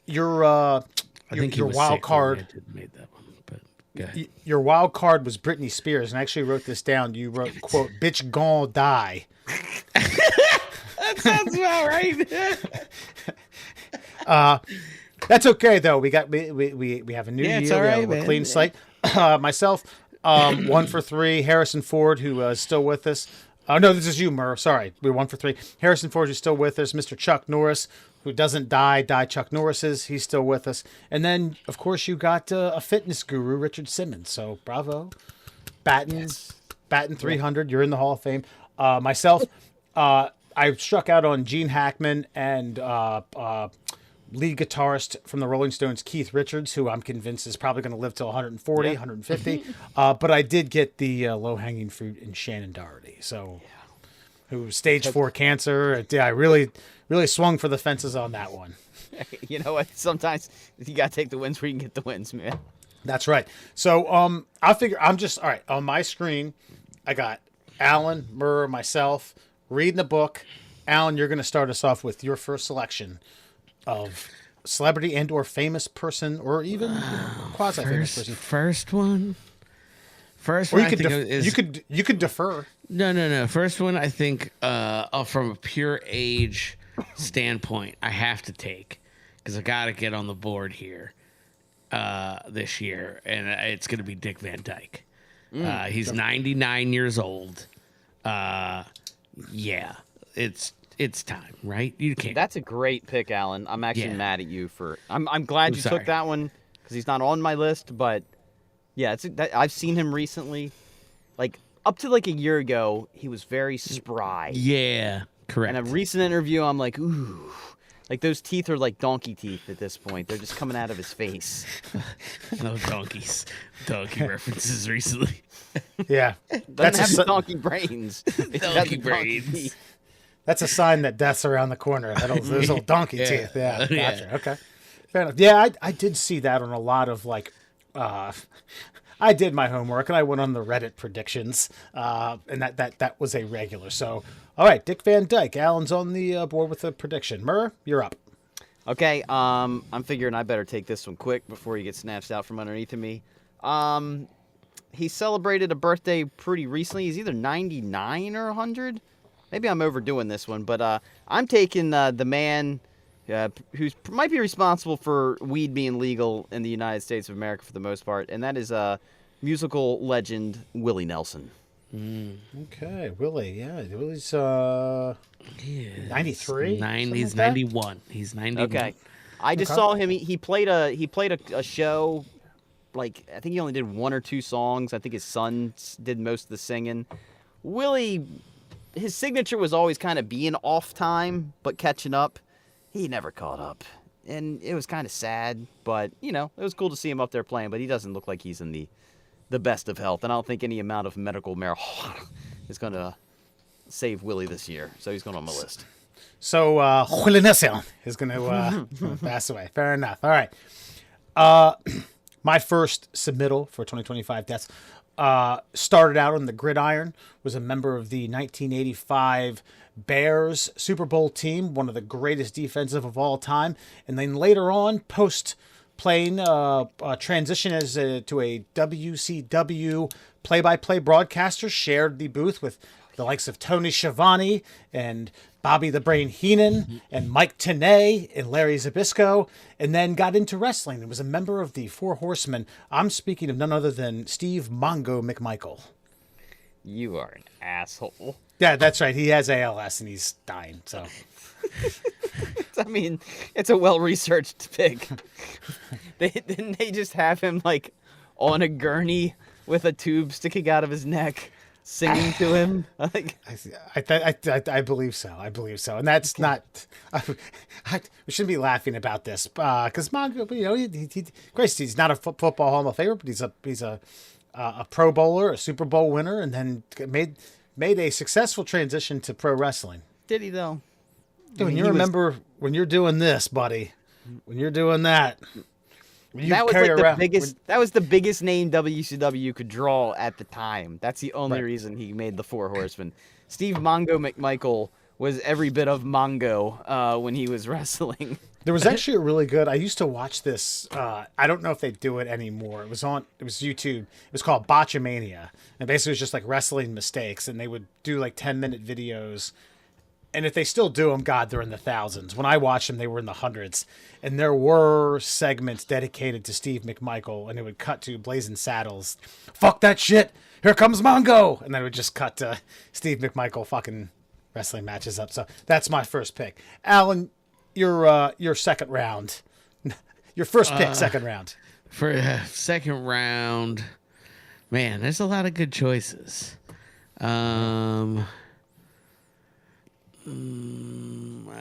your wild card. Made that one, but go ahead. Your wild card was Britney Spears, and I actually wrote this down. You wrote, quote, "Bitch gon' die." That sounds about right. That's okay though. We have a new year. It's all right, we have a man. clean slate. Myself, 1 for 3. Harrison Ford, who is still with us. Oh no, this is you, Murr. Sorry, we're 1 for 3. Harrison Ford, who's still with us. Mr. Chuck Norris, who doesn't die. Chuck Norris's. He's still with us. And then, of course, you got a fitness guru, Richard Simmons. So bravo, batting 300. You're in the Hall of Fame. Myself, I struck out on Gene Hackman and lead guitarist from the Rolling Stones, Keith Richards, who I'm convinced is probably going to live till 140, 150. But I did get the low-hanging fruit in Shannon Doherty, who stage 4 cancer. I really, really swung for the fences on that one. You know what? Sometimes you got to take the wins where you can get the wins, man. That's right. So I figure I'm just, all right, on my screen, I got Alan, Murr, myself, reading the book. Alan, you're going to start us off with your first selection of celebrity and or famous person, or even quasi-famous person. First one. Or you could defer. No. First one, I think, from a pure age standpoint, I have to take because I got to get on the board here this year, and it's going to be Dick Van Dyke. He's 99 years old. Yeah, it's time, right? You can't. That's a great pick, Alan. I'm actually mad at you for. I'm glad you took that one because he's not on my list. But yeah, I've seen him recently. Like up to like a year ago, he was very spry. Yeah, correct. And a recent interview, I'm like, ooh, like those teeth are like donkey teeth at this point. They're just coming out of his face. No donkey references recently. Yeah, Doesn't have donkey brains. Donkey brains. That's a sign that death's around the corner. Those little donkey teeth. Yeah, gotcha. Yeah. Okay, fair enough. Yeah, I did see that on a lot of like. I did my homework and I went on the Reddit predictions, and that was a regular. So, all right, Dick Van Dyke. Alan's on the board with a prediction. Murr, you're up. Okay, I'm figuring I better take this one quick before he gets snatched out from underneath of me. He celebrated a birthday pretty recently. He's either 99 or 100. Maybe I'm overdoing this one, but I'm taking the man who might be responsible for weed being legal in the United States of America for the most part, and that is musical legend Willie Nelson. Okay, Willie. Yeah, Willie's 93. 90s, 91. He's 91. Okay, I just Okay. saw him. He played a show. Like, I think he only did 1 or 2 songs. I think his son did most of the singing. Willie, his signature was always kind of being off time, but catching up. He never caught up. And it was kind of sad, but, you know, it was cool to see him up there playing, but he doesn't look like he's in the best of health. And I don't think any amount of medical marijuana is going to save Willie this year. So he's going on my list. So Willie Nelson is going to pass away. Fair enough. All right. My first submittal for 2025 deaths started out on the gridiron, was a member of the 1985 Bears Super Bowl team, one of the greatest defensive of all time. And then later on, post playing transition to a WCW play-by-play broadcaster, shared the booth with the likes of Tony Schiavone and Bobby the Brain Heenan and Mike Tenay and Larry Zbyszko, and then got into wrestling and was a member of the Four Horsemen. I'm speaking of none other than Steve Mongo McMichael. You are an asshole. Yeah, that's right. He has ALS and he's dying. So I mean, it's a well-researched pick. Didn't they just have him, like, on a gurney with a tube sticking out of his neck, singing to him? Like, I believe so. I believe so. And that's not. We shouldn't be laughing about this because Mongo, you know, Grace, he's not a football Hall of Famer, but he's a Pro Bowler, a Super Bowl winner, and then made a successful transition to pro wrestling. did he, though? When you remember when you're doing this, buddy, when you're doing that, when you That was carry like the around- biggest. That was the biggest name WCW could draw at the time. That's the only Right. reason he made the Four Horsemen. Steve Mongo McMichael was every bit of Mongo when he was wrestling. There was actually a really good. I used to watch this. I don't know if they do it anymore. It was YouTube. It was called Botchamania, and basically it was just like wrestling mistakes. And they would do like 10-minute videos. And if they still do them, God, they're in the thousands. When I watched them, they were in the hundreds. And there were segments dedicated to Steve McMichael, and it would cut to Blazing Saddles. Fuck that shit! Here comes Mongo! And then it would just cut to Steve McMichael fucking wrestling matches up. So that's my first pick. Alan, your second round. Your first pick, second round. For second round, man, there's a lot of good choices.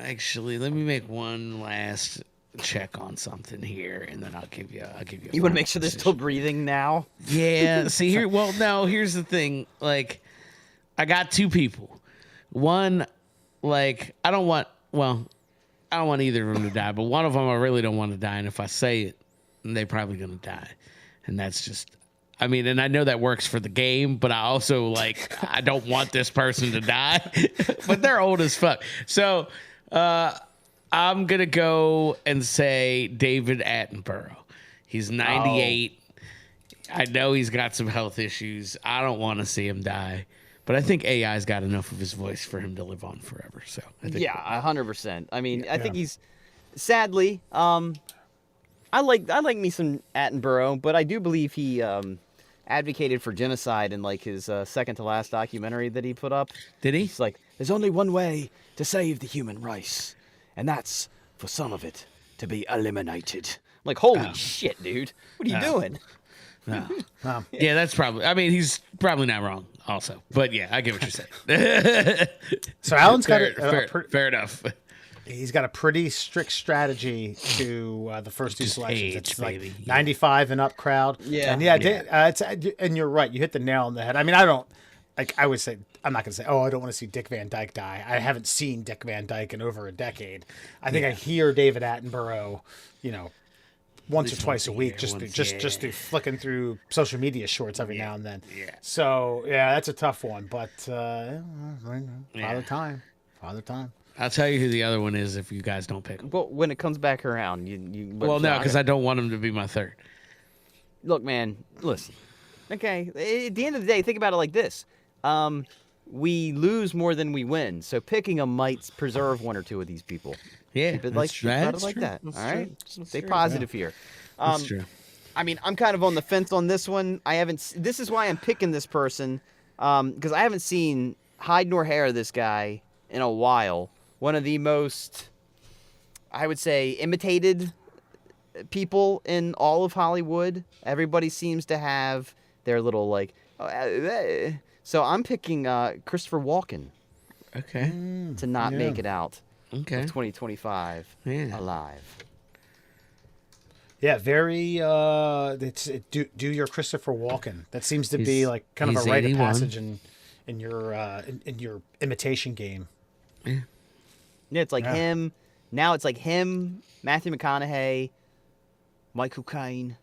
Actually, let me make one last check on something here, and then I'll give you. You want to make sure they're still breathing now? Yeah. See here. Well, no. Here's the thing. Like, I got 2 people. One, like, I don't want either of them to die, but one of them I really don't want to die, and if I say it, they're probably gonna die, and that's just. I mean, and I know that works for the game, but I also I don't want this person to die, but they're old as fuck. So I'm going to go and say David Attenborough. He's 98. I know he's got some health issues. I don't want to see him die, but I think AI's got enough of his voice for him to live on forever. So I think Yeah, 100%. I mean, I think he's sadly. I like me some Attenborough, but I do believe he advocated for genocide in like his second to last documentary that he put up. Did he? He's like, there's only one way to save the human race, and that's for some of it to be eliminated. I'm like, holy shit, dude, what are you doing? No. Yeah, that's probably. I mean, he's probably not wrong. Also, but yeah, I get what you're saying. So Alan's got fair enough. he's got a pretty strict strategy to the first 2 Just selections. age, It's like baby. 95 and up crowd. Yeah. And it's and you're right. You hit the nail on the head. I mean, I don't like. I would say I'm not going to say, oh, I don't want to see Dick Van Dyke die. I haven't seen Dick Van Dyke in over a decade. I think I hear David Attenborough, once or twice a week, just through flicking through social media shorts every now and then. Yeah. So yeah, that's a tough one, but Father Time. I'll tell you who the other one is if you guys don't pick him. But when it comes back around, you. Well, no, because I don't want him to be my third. Look, man, listen. Okay, at the end of the day, think about it like this. We lose more than we win, so picking them might preserve one or two of these people. Yeah, Keep it that's like, true. think about That's it like true. that. That's All true. right, That's stay true. positive here. That's true. I mean, I'm kind of on the fence on this one. I haven't. This is why I'm picking this person, because I haven't seen hide nor hair of this guy in a while. One of the most, I would say, imitated people in all of Hollywood. Everybody seems to have their little like. So I'm picking Christopher Walken Okay. to not yeah. make it out Okay. of 2025 Yeah. alive. Yeah, very. Do your Christopher Walken. That seems to be He's- like kind of a he's rite of 81. passage in your imitation game. Yeah, it's like Yeah. him. Now it's like him, Matthew McConaughey, Michael Caine,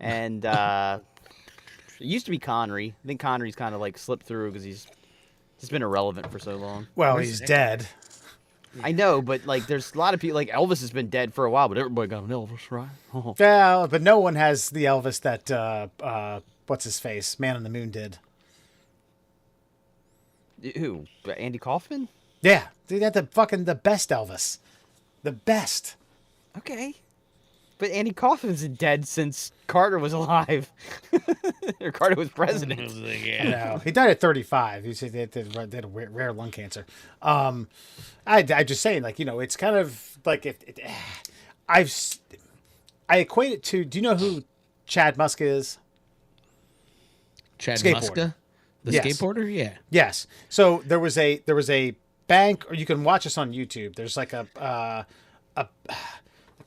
and it used to be Connery. I think Connery's kind of like slipped through because he's been irrelevant for so long. Well, he's dead. I know, but like there's a lot of people like Elvis has been dead for a while, but everybody got an Elvis, right? Oh. Yeah, but no one has the Elvis that what's his face, Man on the Moon did. Who? Andy Kaufman? Yeah, they got the best Elvis, the best. Okay. But Andy Kaufman's dead since Carter was alive. Or Carter was president. You know, he died at 35. He said they had a rare lung cancer. I just saying, like, you know, it's kind of like I equate it to. Do you know who Chad Muska is? Chad Skateboarder. Muska, the Yes. skateboarder. Yeah. Yes. So there was a bank, or you can watch us on YouTube. There's like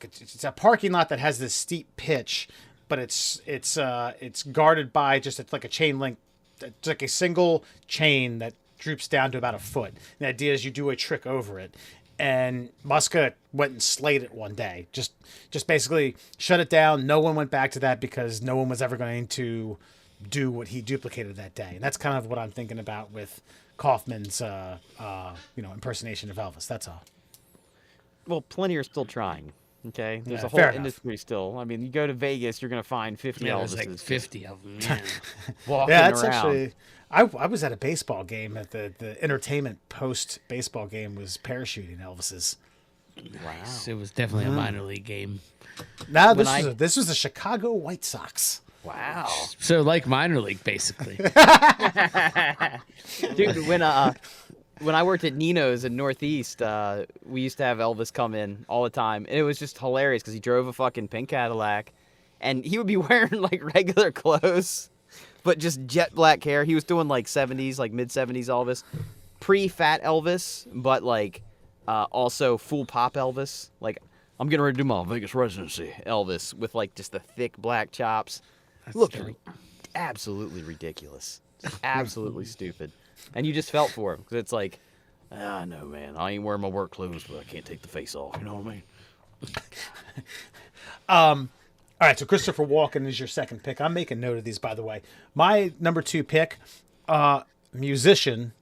it's a parking lot that has this steep pitch, but it's guarded by it's like a chain link. It's like a single chain that droops down to about a foot. The idea is you do a trick over it. And Muska went and slayed it one day. Just basically shut it down. No one went back to that because no one was ever going to do what he duplicated that day. And that's kind of what I'm thinking about with Kaufman's impersonation of Elvis. That's all. Well, plenty are still trying. Okay, there's Yeah, a whole fair enough. industry still. I mean, you go to Vegas, you're gonna find 50 Yeah, Elvises there's like 50 of them. Yeah. walking Yeah, that's around. actually. I was at a baseball game. At the entertainment post baseball game was parachuting Elvis's. Wow. It was definitely a minor league game. Now When this was the Chicago White Sox. Wow. So like minor league, basically. Dude, when I worked at Nino's in Northeast, we used to have Elvis come in all the time, and it was just hilarious because he drove a fucking pink Cadillac, and he would be wearing like regular clothes, but just jet black hair. He was doing like 70s, like mid 70s Elvis, pre-fat Elvis, but like also full pop Elvis. Like I'm getting ready to do my Vegas residency Elvis with like just the thick black chops. Looked absolutely ridiculous, absolutely stupid. And you just felt for him because it's like, no, man, I ain't wearing my work clothes, but I can't take the face off. You know what I mean? All right, so Christopher Walken is your second pick. I'm making note of these, by the way. My number 2 pick, musician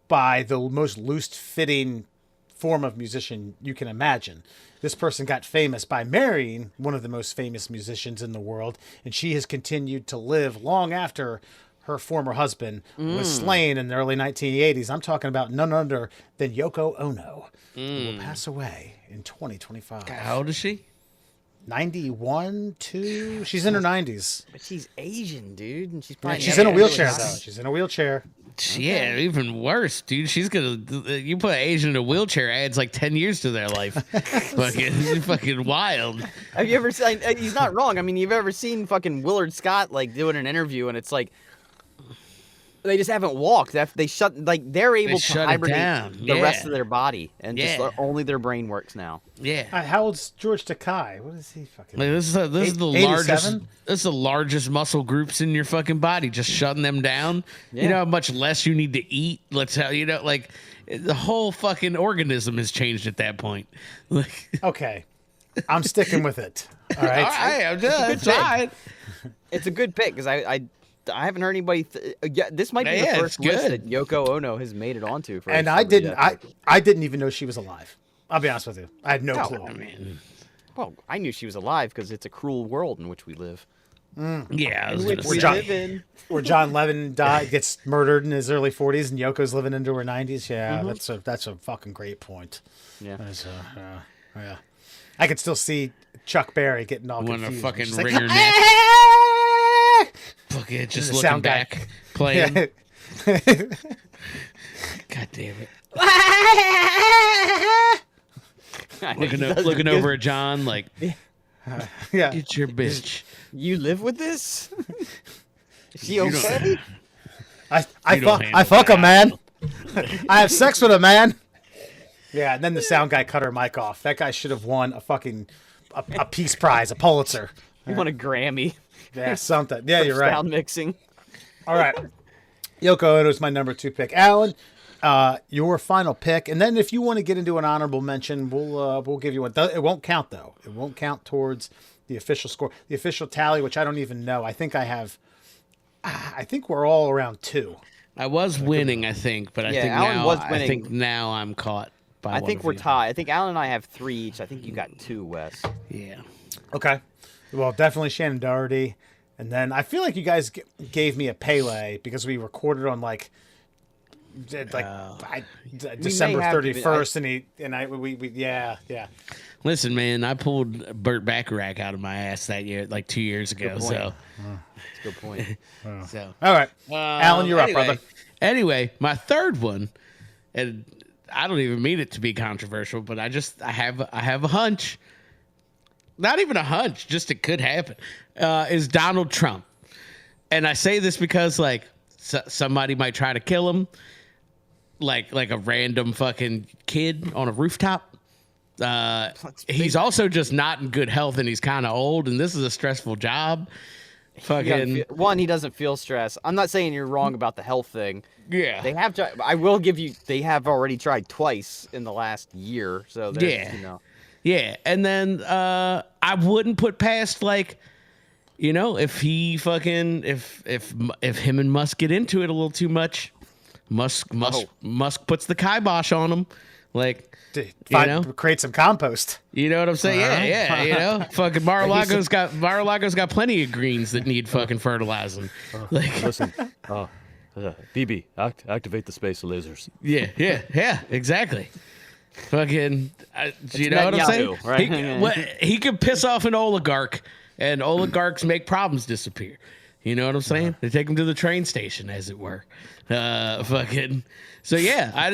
by the most loose-fitting form of musician you can imagine. This person got famous by marrying one of the most famous musicians in the world, and she has continued to live long after her former husband was slain in the early 1980s. I'm talking about none other than Yoko Ono, who will pass away in 2025. How old is she? 91, 2. She's in her 90s. But she's Asian, dude, and she's Yeah, probably she's never in a really wheelchair, seen- though. She's in a wheelchair. Yeah, even worse, dude. She's gonna. You put an Asian in a wheelchair, adds like 10 years to their life. fucking wild. Have you ever seen? He's not wrong. I mean, you've ever seen fucking Willard Scott like doing an interview, and it's like they just haven't walked. They shut like they're able to shut it hibernate down. the rest Yeah. of their body, and just Yeah. only their brain works now. Yeah. How old's George Takei? What is he fucking? Like, this is the 87? largest. This is the largest muscle groups in your fucking body. Just shutting them down. Yeah. You know how much less you need to eat. Let's how you know like the whole fucking organism has changed at that point. Like, Okay, I'm sticking with it. All right. all right, I'm just pick. trying. It's a good pick because I I haven't heard anybody. Yeah, this might be Yeah, the it's first list good. that Yoko Ono has made it onto. For And a I celebrity didn't. death. I didn't even know she was alive. I'll be honest with you. I had no Oh, clue. I mean, Well, I knew she was alive because it's a cruel world in which we live. yeah, I was In gonna which say. we John- live in. Where John Lennon gets murdered in his early 40s, and Yoko's living into her 90s. Yeah, that's a fucking great point. Yeah. That's yeah. I could still see Chuck Berry getting all When a confused. fucking She's like, wring her neck. "Ah!" Fuck it, just the looking sound guy. back, playing. Yeah. God damn it. I know he Looking, does looking it. over at John like, Yeah. it's your bitch. You live with this? Is she You don't- okay? I don't handle fuck a that. man. I have sex with a man. Yeah, and then the sound guy cut her mic off. That guy should have won a fucking a Peace Prize, a Pulitzer. You want a Grammy? Yeah, something. Yeah, you're right. Sound mixing. All right. Yoko Ono is my number 2 pick. Alan, your final pick, and then if you want to get into an honorable mention, we'll give you one. It won't count though. It won't count towards the official score, the official tally, which I don't even know. I think I have. I think we're all around 2. I was winning, I think, but I Yeah, think Alan now was I winning. think now I'm caught by I one think of we're you. tied. I think Alan and I have 3 each. I think you got 2, Wes. Yeah. Okay. Well, definitely Shannon Doherty, and then I feel like you guys gave me a Pele because we recorded on like December have to be- 31st, we yeah. Listen, man, I pulled Burt Bacharach out of my ass that year, like 2 years ago. point. So, That's a good point. so All right, Alan, you're up, brother. Anyway, my third one, and I don't even mean it to be controversial, but I have a hunch. Not even a hunch, just it could happen. Is Donald Trump, and I say this because like somebody might try to kill him, like a random fucking kid on a rooftop. He's also just not in good health, and he's kind of old, and this is a stressful job. Fucking One, he doesn't feel stress. I'm not saying you're wrong about the health thing. yeah. They have tried. I will give you. They have already tried twice in the last year. So there's, Yeah. you know. Yeah, and then I wouldn't put past like, you know, if he fucking if him and Musk get into it a little too much, Musk puts the kibosh on him, like Create some compost. you know what I'm saying? Yeah, you know, fucking Mar-a-Lago's got plenty of greens that need fucking fertilizing. Like, Listen, BB, activate the space lasers. yeah, exactly. Fucking, you know what I'm Netanyahu, saying? right? He could piss off an oligarch, and oligarchs make problems disappear. You know what I'm saying? They take him to the train station, as it were. Fucking. So yeah, I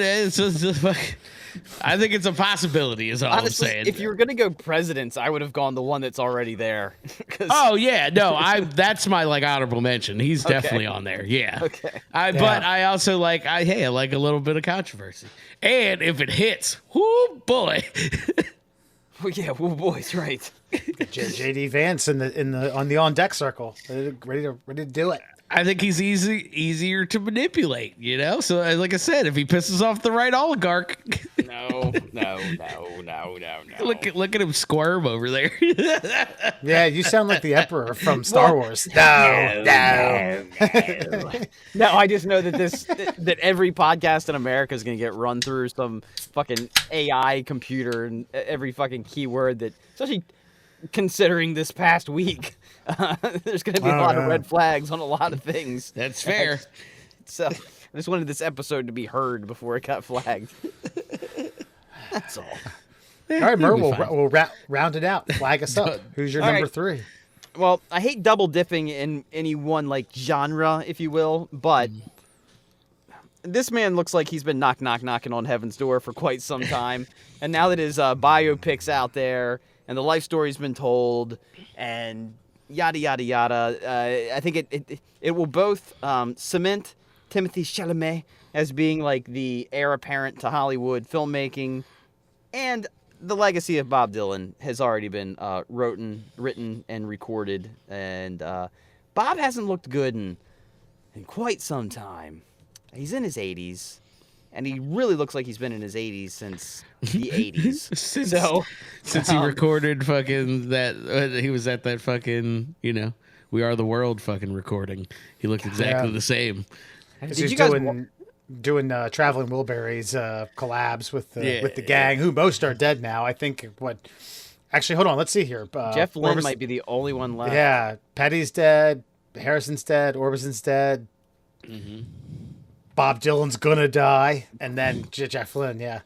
think it's a possibility. Is all Honestly, I'm saying. if you were gonna go presidents, I would have gone the one that's already there. 'Cause- Oh yeah, no, that's my like honorable mention. He's definitely on there. Yeah. Okay. But I also like I like a little bit of controversy. And if it hits, whoo boy. Well, yeah, well, boys, right. JD Vance on the on deck circle, ready to do it. I think he's easier to manipulate, you know? So like I said, if he pisses off the right oligarch, No. look at him squirm over there. Yeah, you sound like the Emperor from Star Wars. No. No, I just know that every podcast in America is gonna get run through some fucking AI computer and every fucking keyword that, especially considering this past week, there's gonna be a lot of red flags on a lot of things. That's fair. So I just wanted this episode to be heard before it got flagged. That's all. All right, Mer, You'll be fine. we'll round it out. Flag us up. Who's your All number right. 3? Well, I hate double dipping in any one like genre, if you will, but this man looks like he's been knocking on heaven's door for quite some time, and now that his biopic's out there and the life story's been told, and yada yada yada, I think it will both cement Timothée Chalamet as being like the heir apparent to Hollywood filmmaking, and the legacy of Bob Dylan has already been written and recorded, and Bob hasn't looked good in quite some time. He's in his 80s, and he really looks like he's been in his 80s since the 80s. Since he recorded fucking that, he was at that fucking, you know, We Are the World fucking recording. He looked exactly the same. As Did he's you guys doing Traveling Wilburys collabs with the gang, who most are dead now. I think Actually, hold on. Let's see here. Jeff Lynne Orbison- might be the only one left. Yeah, Petty's dead. Harrison's dead. Orbison's dead. Bob Dylan's gonna die, and then Jeff Lynne. Yeah.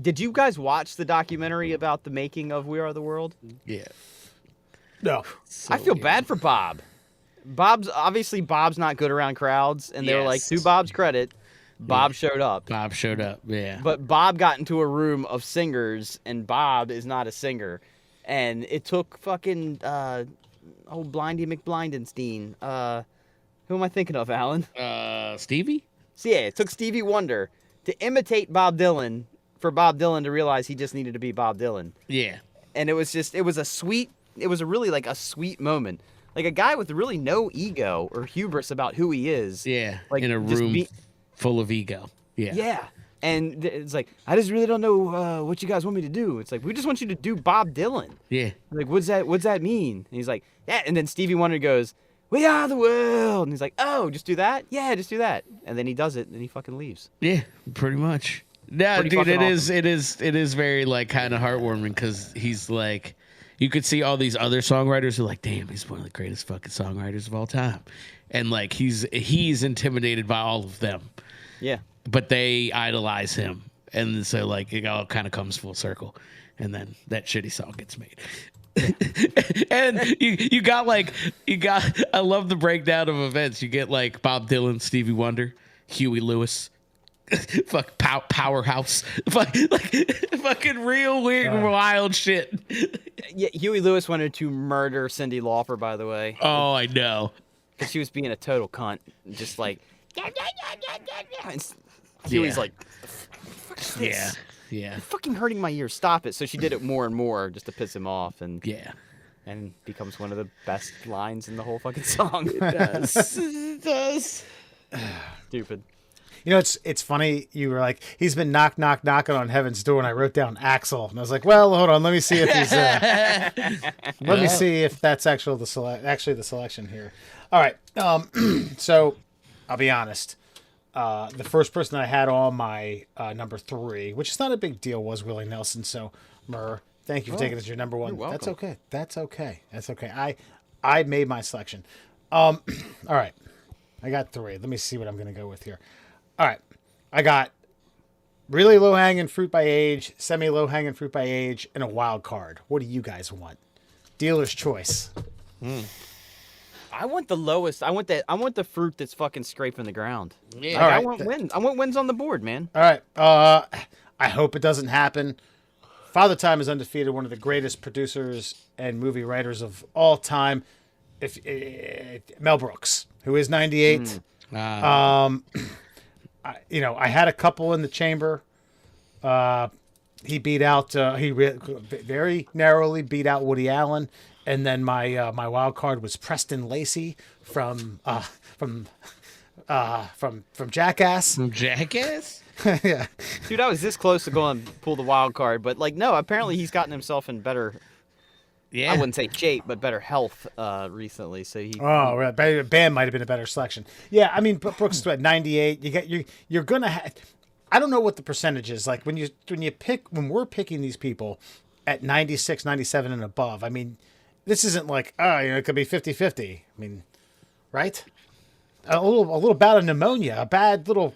Did you guys watch the documentary about the making of We Are the World? Yeah. No. I feel bad for Bob. Bob's not good around crowds, and they were like, Yes. to Bob's credit, Bob showed up. Bob showed up. Yeah. But Bob got into a room of singers, and Bob is not a singer. And it took fucking Blindy McBlindenstein. Who am I thinking of, Alan? Stevie? So yeah, it took Stevie Wonder to imitate Bob Dylan for Bob Dylan to realize he just needed to be Bob Dylan. Yeah. And it was a really like a sweet moment. Like a guy with really no ego or hubris about who he is. Yeah. Like in a just room full of ego. Yeah. Yeah. And it's like, I just really don't know what you guys want me to do. It's like, we just want you to do Bob Dylan. Yeah. Like, what's that mean? And he's like, yeah. And then Stevie Wonder goes, we are the world. And he's like, oh, just do that? Yeah, just do that. And then he does it, and he fucking leaves. Yeah, pretty much. No, Pretty dude, fucking it is very like kind of heartwarming because he's like, you could see all these other songwriters who are like, damn, he's one of the greatest fucking songwriters of all time, and like he's intimidated by all of them, Yeah. but they idolize him, and so like it all kind of comes full circle, and then that shitty song gets made. And you got I love the breakdown of events. You get like Bob Dylan, Stevie Wonder, Huey Lewis, fuck powerhouse, fucking real weird wild shit. Yeah, Huey Lewis wanted to murder Cyndi Lauper, by the way. Oh, I know. Because she was being a total cunt. Just like, and Huey's Yeah. like, fuck is this? Yeah, yeah, You're fucking hurting my ears. Stop it. So she did it more and more just to piss him off, and yeah. becomes one of the best lines in the whole fucking song. It does. Stupid. You know, it's funny. You were like, he's been knocking on heaven's door, and I wrote down Axel, and I was like, well, hold on, let me see if he's. Let me see if that's actually the selection here. All right. So, I'll be honest. The first person I had on my number 3, which is not a big deal, was Willie Nelson. So, Murr, thank you for taking it as your number 1. you're welcome. That's okay. I made my selection. All right. I got 3. Let me see what I'm going to go with here. All right. I got really low-hanging fruit by age, semi-low-hanging fruit by age, and a wild card. What do you guys want? Dealer's choice. I want the lowest. I want the fruit that's fucking scraping the ground. Yeah. Like, All I right. want wins. I want wins on the board, man. All right. I hope it doesn't happen. Father Time is undefeated, one of the greatest producers and movie writers of all time. Mel Brooks, who is 98. I had a couple in the chamber. He beat out. Very narrowly beat out Woody Allen, and then my wild card was Preston Lacey from Jackass. From Jackass? Yeah. Dude, I was this close to going and pull the wild card, but like, no. Apparently, he's gotten himself in better. Yeah. I wouldn't say shape, but better health recently. So he. Oh, right. Bam might have been a better selection. Yeah, I mean, Brooks is at 98. You're gonna. I don't know what the percentage is like when we're picking these people at 96, 97 and above. I mean, this isn't like it could be 50-50. I mean, right? A little bout of pneumonia, a bad little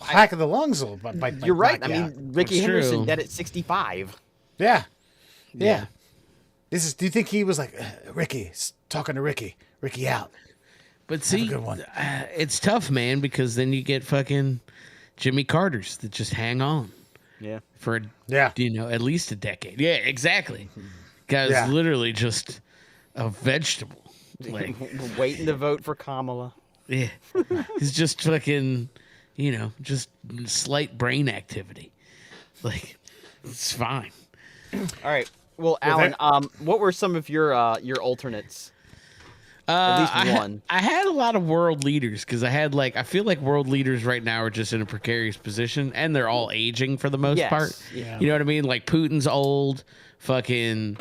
hack of the lungs. You're right. I knock you out. mean, Ricky It's Henderson true. dead at 65. Yeah. Do you think he was like Ricky talking to Ricky out? But see, good one. It's tough, man, because then you get fucking Jimmy Carters that just hang on Yeah. for Yeah. at least a decade. Yeah, exactly. Guy's Yeah. literally just a vegetable. Like, Waiting to vote for Kamala. yeah, he's just fucking, just slight brain activity. Like, it's fine. All right. Well, Alan, what were some of your alternates? At least one. I had a lot of world leaders because I feel like world leaders right now are just in a precarious position, and they're all aging for the most Yes, part. yeah. You know what I mean? Like Putin's old, fucking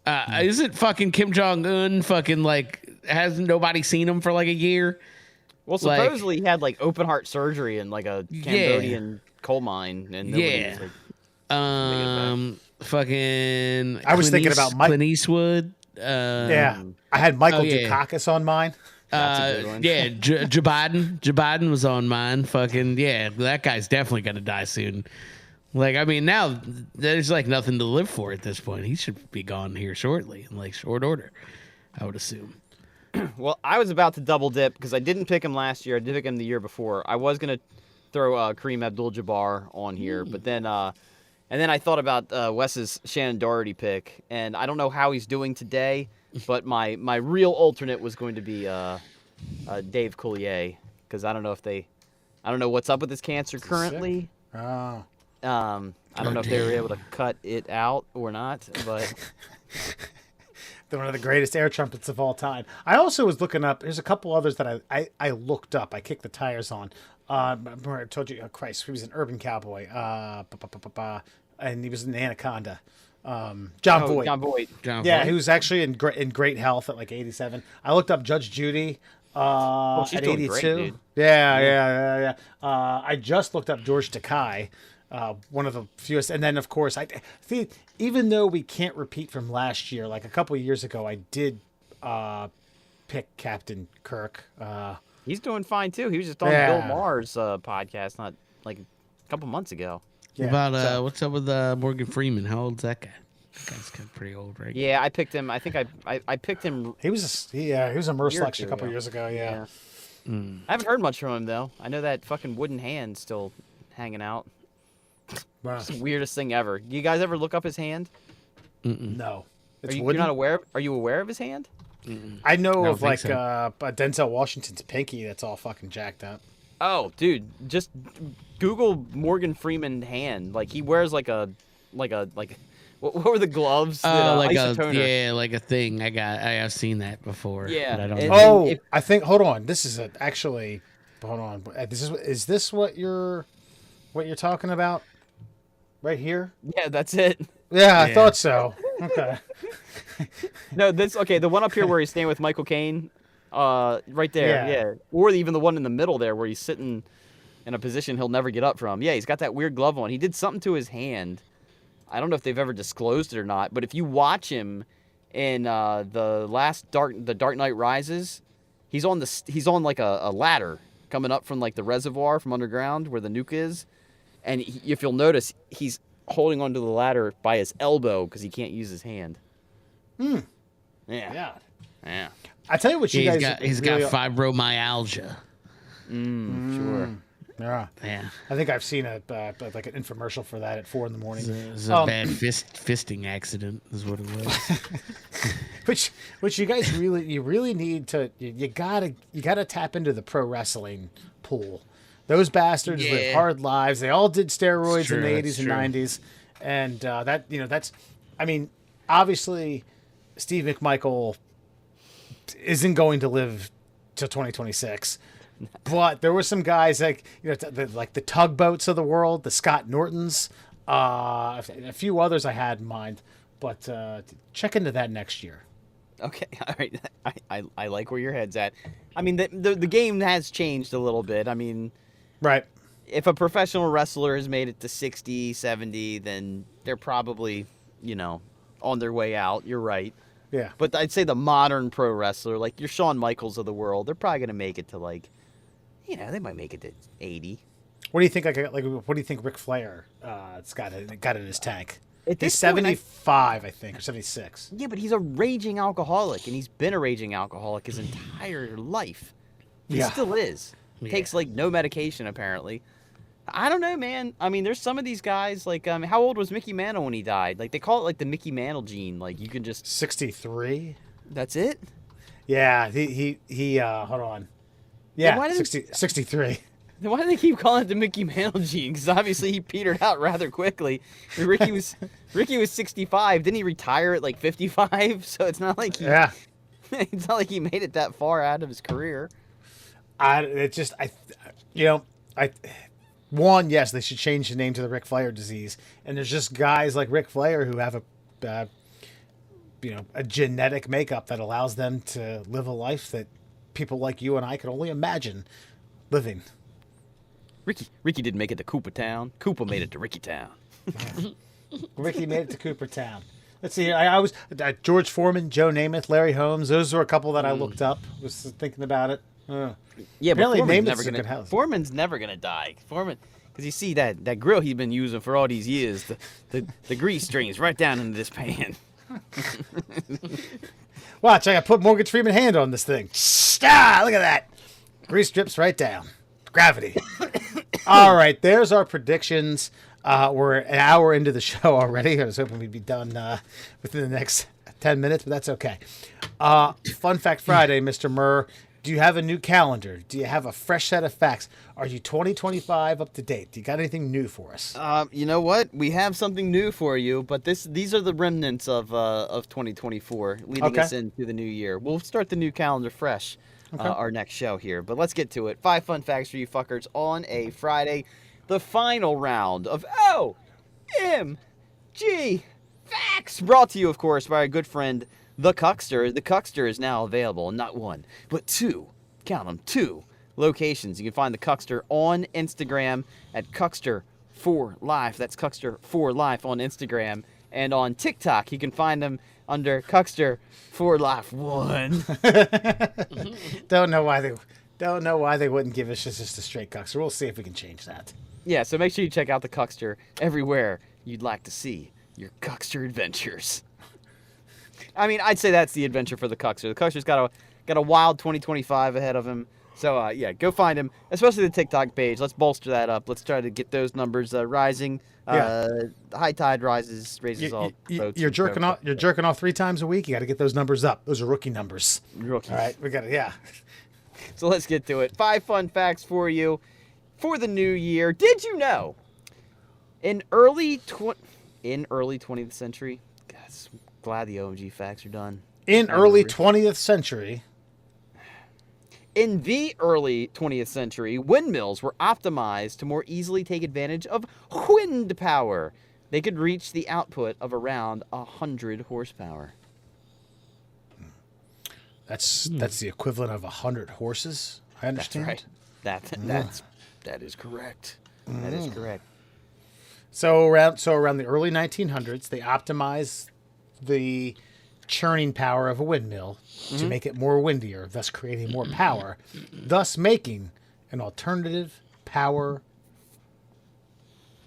Isn't fucking Kim Jong Un fucking like hasn't nobody seen him for like a year? Well, Like- supposedly he had like open heart surgery in like a Cambodian coal mine, and nobody Yeah. was like, Fucking. I was Clint thinking about Mike- Clint Eastwood. Yeah, I had Michael oh, yeah. Dukakis on mine. That's a good one. Yeah, Joe Biden. Joe Biden was on mine. Fucking yeah, that guy's definitely gonna die soon. Like, I mean, now there's like nothing to live for at this point. He should be gone here shortly, in like short order, I would assume. Well, I was about to double dip because I didn't pick him last year. I did pick him the year before. I was gonna throw Kareem Abdul-Jabbar on here, but then and then I thought about Wes's Shannon Doherty pick, and I don't know how he's doing today, but my real alternate was going to be Dave Coulier, because I don't know what's up with his cancer currently. Oh, I don't know if they were able to cut it out or not, but they're one of the greatest air trumpets of all time. I also was looking up. There's a couple others that I looked up. I kicked the tires on. Remember I told you, Christ, he was an urban cowboy. And he was in Anaconda. John Voight. John Voight. John Yeah, Voight. he was actually in great health at like 87. I looked up Judge Judy she's at doing 82. great, dude. Yeah. I just looked up George Takei, one of the fewest. And then, of course, I see, even though we can't repeat from last year, like a couple of years ago, I did pick Captain Kirk. He's doing fine too. He was just on Yeah. Bill Maher's podcast not like a couple months ago. Yeah, About so- what's up with Morgan Freeman? How old's that guy? That guy's kind of pretty old, right? Yeah, I picked him. I think I picked him. he was he was a Merc Year or selection a two couple ago. years ago. Yeah. I haven't heard much from him though. I know that fucking wooden hand still hanging out. Wow. It's the weirdest thing ever. Do you guys ever look up his hand? No, it's You're wooden. not aware? Are you aware of his hand? I know don't of think like so. Denzel Washington's pinky that's all fucking jacked up. Oh, dude, just Google Morgan Freeman hand. Like he wears like a what were the gloves? that, Like a Isotoner. like a thing. I have seen that before. Yeah, but I don't and- know. Oh, if- I think. Hold on. This is actually. Hold on. Is this what you're talking about? Right here. Yeah, that's it. Yeah, I Yeah. thought so. Okay. No, this okay. The one up here where he's staying with Michael Caine, right there. Yeah. Yeah. Or even the one in the middle there where he's sitting in a position he'll never get up from. Yeah, he's got that weird glove on. He did something to his hand. I don't know if they've ever disclosed it or not, but if you watch him in the Dark Knight Rises, he's on like a ladder coming up from like the reservoir from underground where the nuke is, and if you'll notice, he's holding onto the ladder by his elbow because he can't use his hand. Yeah. Yeah. Yeah. I tell you what, you Yeah, guys. he's really, got fibromyalgia. Sure. Yeah. Yeah, I think I've seen like an infomercial for that at 4 a.m. it was a Um, bad fisting accident, is what it was. Which you guys really need to. You gotta tap into the pro wrestling pool. Those bastards live Yeah. hard lives. They all did steroids true, in the that's 80s and true. 90s, and that's. I mean, obviously, Steve McMichael isn't going to live till 2026. But there were some guys like like the tugboats of the world, the Scott Nortons, a few others I had in mind. But check into that next year. Okay, all right. I like where your head's at. I mean, the game has changed a little bit. I mean, Right. if a professional wrestler has made it to 60, 70, then they're probably, on their way out. You're right. Yeah. But I'd say the modern pro wrestler, like your Shawn Michaels of the world, they're probably going to make it to they might make it to 80. What do you think? What do you think Ric Flair it's got in his tank? At He's this point, 75, I think, or 76. Yeah, but he's a raging alcoholic, and he's been a raging alcoholic his entire life. He Yeah. still is. Takes no medication apparently. I don't know, man. I mean, there's some of these guys like how old was Mickey Mantle when he died? Like they call it like the Mickey Mantle gene. Like you can just 63. that's it. Yeah. He hold on. Yeah. why didn't- 63. Then why do they keep calling it the Mickey Mantle gene? Because obviously he petered out rather quickly. I mean, Ricky was 65. Didn't he retire at like 55? So it's not like Yeah. it's not like he made it that far out of his career. Yes, they should change the name to the Ric Flair disease. And there's just guys like Ric Flair who have a genetic makeup that allows them to live a life that people like you and I can only imagine living. Ricky didn't make it to Koopa Town. Koopa made it to Ricky Town. Ricky made it to Coopertown. Let's see. I was George Foreman, Joe Namath, Larry Holmes. Those were a couple that I looked up. Was thinking about it. Yeah, but Apparently Foreman's Namath's never a gonna. good house. Foreman's never gonna die. Foreman, because you see that grill he's been using for all these years, the grease drains right down into this pan. Watch, I got to put Morgan Freeman hand on this thing. Ah, look at that. Grease drips right down. Gravity. All right, there's our predictions. We're an hour into the show already. I was hoping we'd be done within the next 10 minutes, but that's okay. Fun Fact Friday, Mr. Murr. Do you have a new calendar? Do you have a fresh set of facts? Are you 2025 up to date? Do you got anything new for us? You know what? We have something new for you, but these are the remnants of 2024 leading us into the new year. We'll start the new calendar fresh. Our next show here, but let's get to it. 5 fun facts for you fuckers on a Friday. The final round of OMG Facts, brought to you, of course, by our good friend, The Cuckster. The Cuckster is now available in not one, but two, count them, 2 locations. You can find The Cuckster on Instagram at Cuckster4Life. That's Cuckster4Life on Instagram. And on TikTok, you can find them under Cuckster4Life1. Don't know why they wouldn't give us just a straight Cuckster. We'll see if we can change that. Yeah, so make sure you check out The Cuckster everywhere you'd like to see your Cuckster adventures. I mean, I'd say that's the adventure for The Cuckster. The Cuckster's got a wild 2025 ahead of him. So, yeah, go find him, especially the TikTok page. Let's bolster that up. Let's try to get those numbers rising. The high tide raises all boats. You're jerking off 3 times a week. You got to get those numbers up. Those are rookie numbers. Rookie. All right, we got it. Yeah. So let's get to it. 5 fun facts for you for the new year. Did you know in early 20th century? Guys, glad the OMG facts are done. In early 20th century. In the early 20th century, windmills were optimized to more easily take advantage of wind power. They could reach the output of around 100 horsepower. That's the equivalent of 100 horses. I understand. That's right. That is correct. That is correct. So around the early 1900s, they optimized the churning power of a windmill to make it more windier, thus creating more power, thus making an alternative power.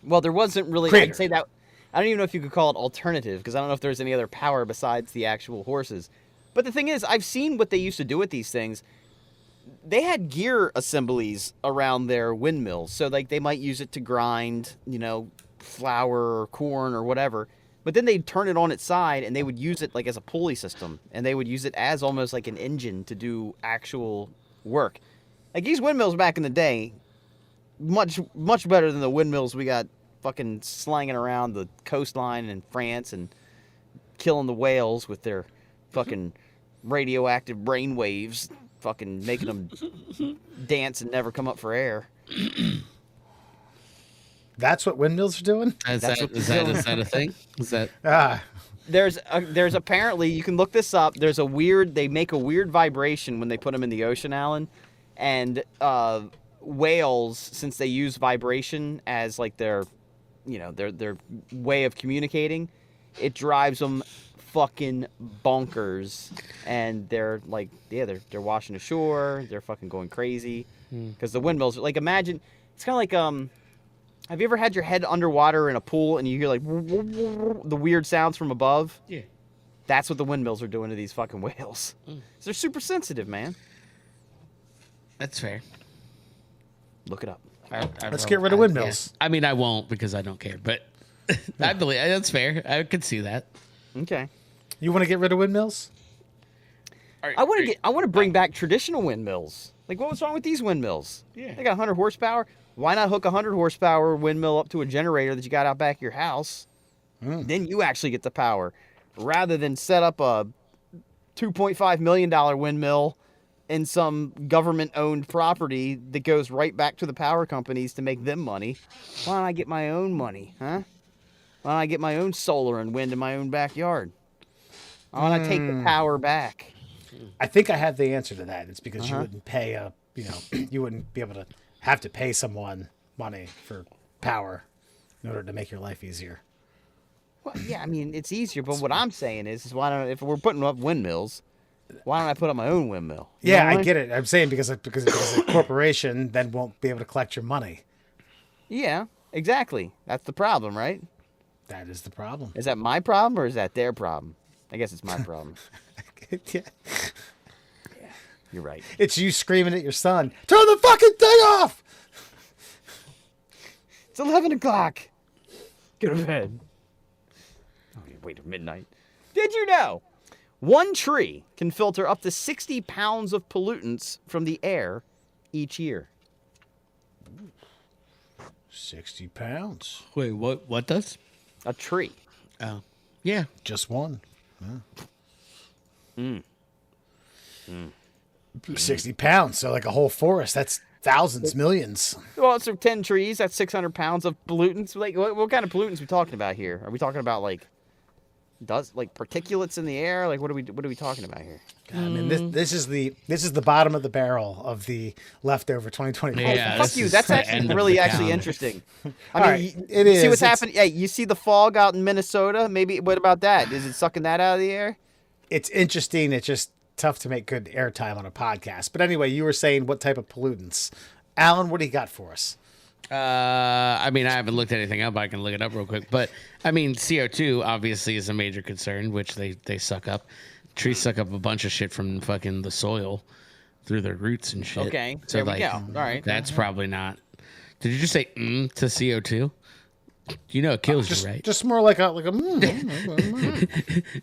Well, there wasn't really. Creator. I'd say that. I don't even know if you could call it alternative, because I don't know if there's any other power besides the actual horses. But the thing is, I've seen what they used to do with these things. They had gear assemblies around their windmills, so like they might use it to grind, flour or corn or whatever. But then they'd turn it on its side, and they would use it like as a pulley system, and they would use it as almost like an engine to do actual work. Like these windmills back in the day, much better than the windmills we got fucking slanging around the coastline in France and killing the whales with their fucking radioactive brainwaves, fucking making them dance and never come up for air. That's what windmills are doing? Is that a thing? Is that There's apparently, you can look this up. They make a weird vibration when they put them in the ocean, Alan, and whales, since they use vibration as like their way of communicating, it drives them fucking bonkers, and they're like, they're washing ashore, they're fucking going crazy because the windmills, like, imagine, it's kind of like have you ever had your head underwater in a pool and you hear like the weird sounds from above? Yeah. That's what the windmills are doing to these fucking whales. So they're super sensitive, man. That's fair. Look it up. Let's get rid of windmills. I mean, I won't because I don't care, but I believe that's fair. I could see that. Okay. You want to get rid of windmills? I want to bring back traditional windmills. Like, what was wrong with these windmills? Yeah. They got 100 horsepower. Why not hook a 100 horsepower windmill up to a generator that you got out back of your house? Then you actually get the power, rather than set up a $2.5 million windmill in some government-owned property that goes right back to the power companies to make them money. Why don't I get my own money, huh? Why don't I get my own solar and wind in my own backyard? I want to take the power back. I think I have the answer to that. It's because you wouldn't pay you wouldn't be able to have to pay someone money for power in order to make your life easier. Well, yeah, I mean, it's easier, but what I'm saying is why don't, if we're putting up windmills, why don't I put up my own windmill? You know Yeah, what I mean? get it. I'm saying because a corporation then won't be able to collect your money. Yeah, exactly. That's the problem, right? That is the problem. Is that my problem or is that their problem? I guess it's my problem. Yeah. You're right. It's you screaming at your son, turn the fucking thing off! It's 11 o'clock. Get to bed. Oh, you wait till midnight. Did you know? One tree can filter up to 60 pounds of pollutants from the air each year. 60 pounds. Wait, what does? A tree. Oh. Yeah. Just one. 60 pounds, so like a whole forest. That's thousands, millions. Well, so 10 trees, that's 600 pounds of pollutants. Like, what kind of pollutants are we talking about here? Are we talking about, like, particulates in the air? Like, what are we talking about here? God, I mean, this is the bottom of the barrel of the leftover 2020. Yeah, Fuck this you. is That's the actually end of really the actually calendar. interesting. I All mean, right, you it see is. what's It's- happening? Hey, you see the fog out in Minnesota? Maybe, what about that? Is it sucking that out of the air? It's interesting. It's just tough to make good airtime on a podcast. But anyway, you were saying what type of pollutants. Alan, what do you got for us? I mean, I haven't looked anything up. I can look it up real quick. But I mean, CO2 obviously is a major concern, which they suck up. Trees suck up a bunch of shit from fucking the soil through their roots and shit. Okay, there we go. All right. That's probably not. Did you just say to CO2? You know it kills you, right? Just more like a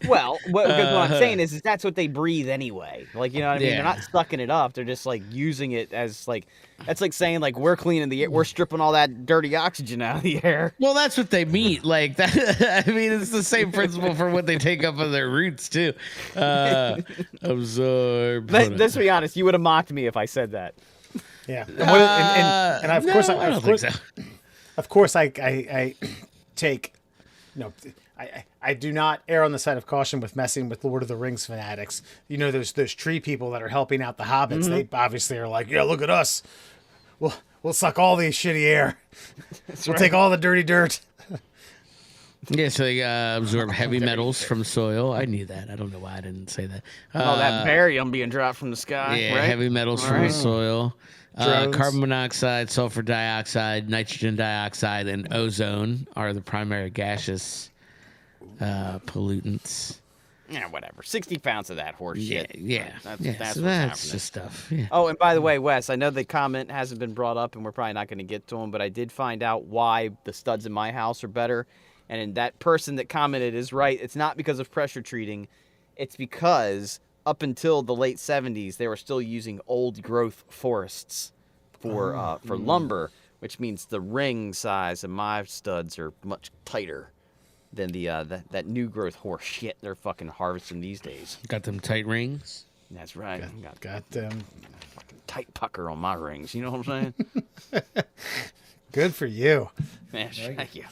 Well, what I'm saying is that's what they breathe anyway. Like, you know what I mean? Yeah. They're not sucking it up. They're just, like, using it as, like, that's like saying, like, we're cleaning the air. We're stripping all that dirty oxygen out of the air. Well, that's what they mean. Like that. I mean, it's the same principle for what they take up of their roots too. Absorb. Let's be honest. You would have mocked me if I said that. yeah. And of course, I don't think so. Of course, I take I do not err on the side of caution with messing with Lord of the Rings fanatics. You know, those tree people that are helping out the hobbits. They obviously are like, yeah, look at us. We'll suck all the shitty air. We'll take all the dirty dirt. Yeah, so they absorb heavy metals from soil. I knew that. I don't know why I didn't say that. Oh, that barium being dropped from the sky, Yeah, right? heavy metals from the soil. Drones. Carbon monoxide, sulfur dioxide, nitrogen dioxide, and ozone are the primary gaseous pollutants. Yeah, whatever. 60 pounds of that horse shit. Yeah. That's So what's that's happening. just stuff. Yeah. Oh, and by the way, Wes, I know the comment hasn't been brought up, and we're probably not going to get to them, but I did find out why the studs in my house are better. And that person that commented is right. It's not because of pressure treating. It's because up until the late 70s, they were still using old growth forests for lumber, which means the ring size of my studs are much tighter than the that new growth horse shit they're fucking harvesting these days. Got them tight rings. That's right. Got Got fucking tight pucker on my rings. You know what I'm saying? good for you. Man, thank you.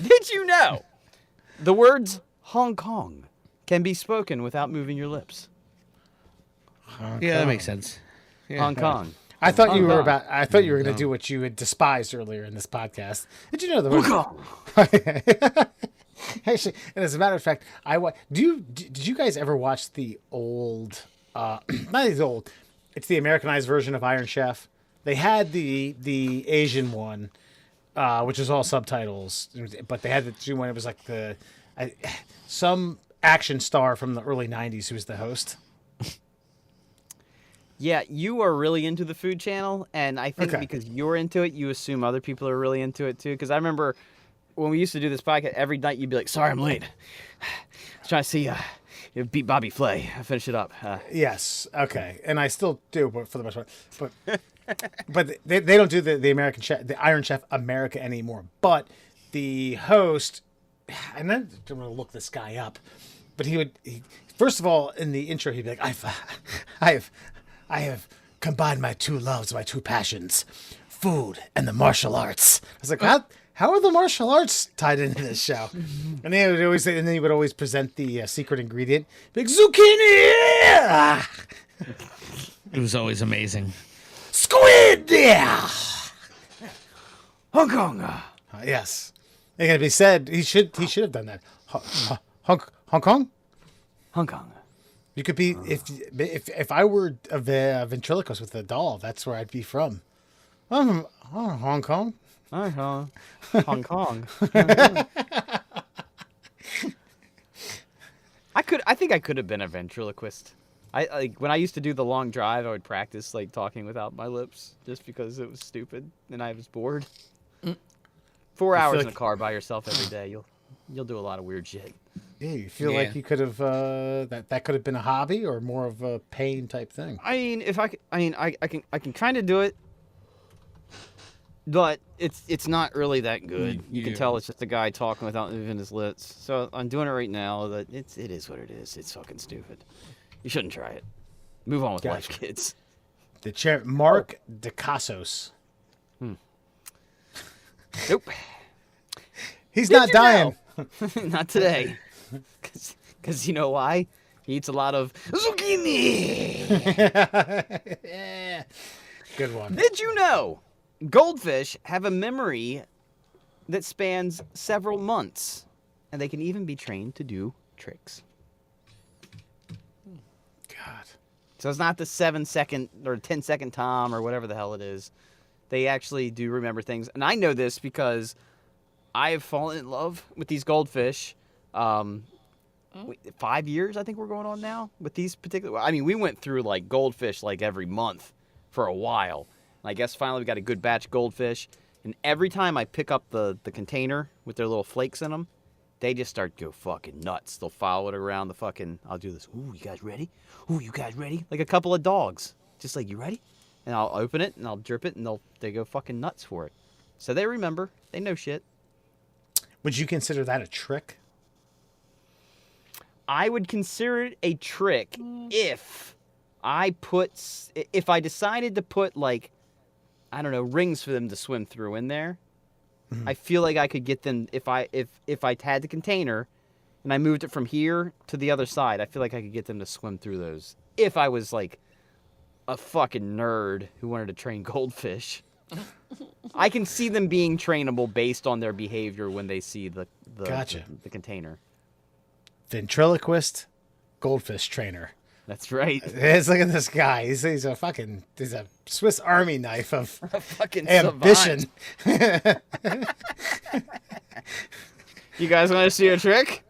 Did you know the words Hong Kong can be spoken without moving your lips? Yeah, that makes sense. Yeah. Hong Kong. I thought you Hong were Kong. about. I thought you were going to do what you had despised earlier in this podcast. Did you know the word? Actually, and as a matter of fact, did you guys ever watch the old? Not as old. It's the Americanized version of Iron Chef. They had the Asian one, which was all subtitles, but they had the two one. It was like some action star from the early '90s who was the host. Yeah, you are really into the Food Channel, and I think Okay. because you're into it, you assume other people are really into it too. Because I remember when we used to do this podcast, every night you'd be like, "Sorry, I'm late. I was trying to see beat Bobby Flay. I finish it up." Yes. Okay. And I still do, but for the most part. But they don't do the American Chef, the Iron Chef America anymore. But the host, and then I'm going to look this guy up. But first of all, in the intro, he'd be like, I have combined my two loves, my two passions, food and the martial arts. I was like, how are the martial arts tied into this show? And they would always say, and then he would always present the secret ingredient, big zucchini, yeah! It was always amazing. Squid, yeah! Hong Kong. Yes, it can be said. He should have done that. Hong Kong. Hong Kong. You could be if I were a ventriloquist with a doll. That's where I'd be from. I'm from Hong Kong. Hong Kong. I think I could have been a ventriloquist. I like when I used to do the long drive, I would practice like talking without my lips just because it was stupid and I was bored. 4 hours in a car by yourself every day, you'll do a lot of weird shit. Yeah, you feel like you could have that could have been a hobby or more of a pain type thing. I mean, I can kind of do it, but it's not really that good. You can tell it's just a guy talking without moving his lips. So I'm doing it right now. That it is what it is. It's fucking stupid. You shouldn't try it. Move on with life, kids. The chair, Mark DeCassos. Nope. He's not dying. Not today. Because you know why? He eats a lot of zucchini. Yeah. Good one. Did you know goldfish have a memory that spans several months, and they can even be trained to do tricks? God. So it's not the 7-second or 10-second Tom or whatever the hell it is. They actually do remember things, and I know this because I have fallen in love with these goldfish. 5 years, I think we're going on now with these particular. I mean, we went through like goldfish like every month for a while. And I guess finally we got a good batch of goldfish. And every time I pick up the container with their little flakes in them, they just start to go fucking nuts. They'll follow it around the fucking. I'll do this. Ooh, you guys ready? Ooh, you guys ready? Like a couple of dogs. Just like, you ready? And I'll open it and I'll drip it and they go fucking nuts for it. So they remember. They know shit. Would you consider that a trick? I would consider it a trick if I decided to put like, I don't know, rings for them to swim through in there. Mm-hmm. I feel like I could get them if I had the container and I moved it from here to the other side. I feel like I could get them to swim through those if I was like a fucking nerd who wanted to train goldfish. I can see them being trainable based on their behavior when they see the container. Ventriloquist, goldfish trainer. That's right. Look at this guy. He's a Swiss Army knife of A fucking ambition. You guys want to see a trick?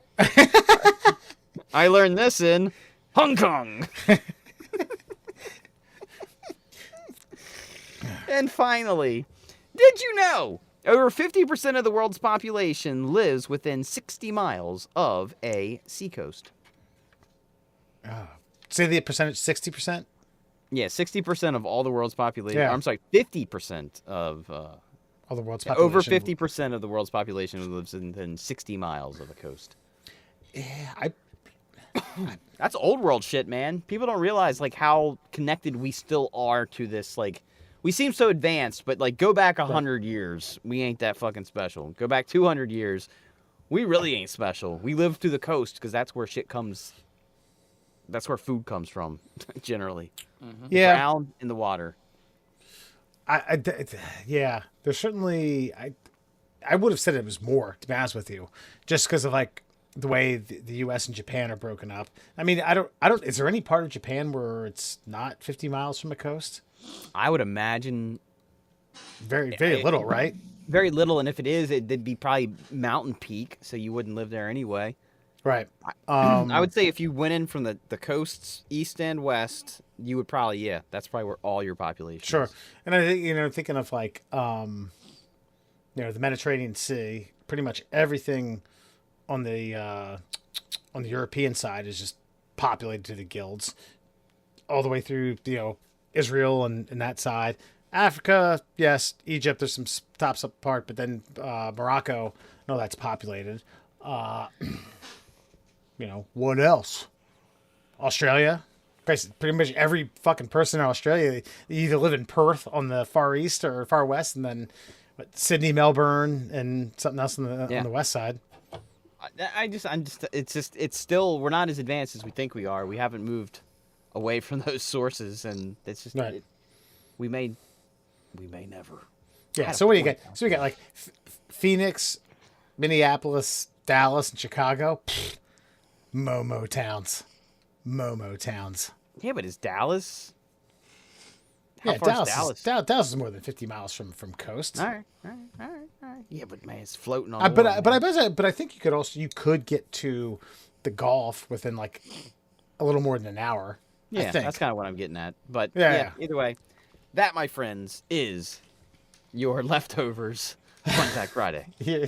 I learned this in Hong Kong. And finally, did you know over 50% of the world's population lives within 60 miles of a seacoast? Say the percentage, 60%? Yeah, 60% of all the world's population. Yeah. I'm sorry, 50% of... All the world's population. over 50% of the world's population lives within 60 miles of a coast. Yeah, That's old world shit, man. People don't realize like how connected we still are to this. Like, we seem so advanced, but like go back 100 years, we ain't that fucking special. Go back 200 years, we really ain't special. We live to the coast because that's where shit comes. That's where food comes from, generally. Mm-hmm. Yeah. Ground in the water. Yeah. There's certainly I would have said it was more, to be honest with you, just because of like the way the U.S. and Japan are broken up. I mean, I don't. Is there any part of Japan where it's not 50 miles from a coast? I would imagine very little, right? Very little, and if it is, it'd be probably mountain peak, so you wouldn't live there anyway. Right. I would say if you went in from the coasts, east and west, you would probably, that's probably where all your population Sure. is. And I think, thinking of like, the Mediterranean Sea, pretty much everything on the European side is just populated to the gills, all the way through, Israel and that side. Africa, yes. Egypt, there's some tops apart, but then Morocco, no, that's populated. What else? Australia. Pretty much every fucking person in Australia, they either live in Perth on the far east or far west, and then Sydney, Melbourne, and something else on Yeah. the west side. I'm just, it's still, we're not as advanced as we think we are. We haven't moved away from those sources, and it's just, Right. we may never. Yeah. Had a So what do you point, get? So we got like Phoenix, Minneapolis, Dallas, and Chicago. Pfft, Momo towns. Momo towns. Yeah, but is Dallas? How Yeah, far Dallas. is Dallas? Dallas is more than 50 miles from coast. All right. Yeah, but man, it's floating on. But water, I think you could get to the Gulf within like a little more than an hour. I yeah, think. that's kind of what I'm getting at. But Yeah. either way, that, my friends, is your leftovers Fun Fact Friday. Yeah,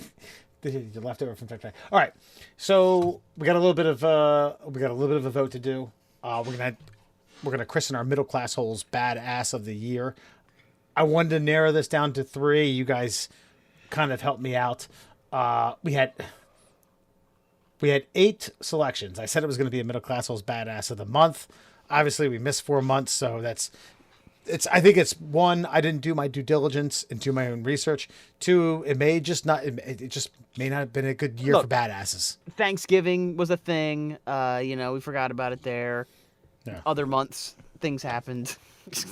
you're left over from Tech. All right, so we got a little bit of a vote to do. We're gonna christen our middle class holes badass of the year. I wanted to narrow this down to 3. You guys kind of helped me out. We had 8 selections. I said it was going to be a middle class holes badass of the month. Obviously, we missed 4 months, so I think it's 1, I didn't do my due diligence and do my own research. 2, it just may not have been a good year for Look. badasses. Thanksgiving was a thing. We forgot about it there. Yeah. Other months, things happened.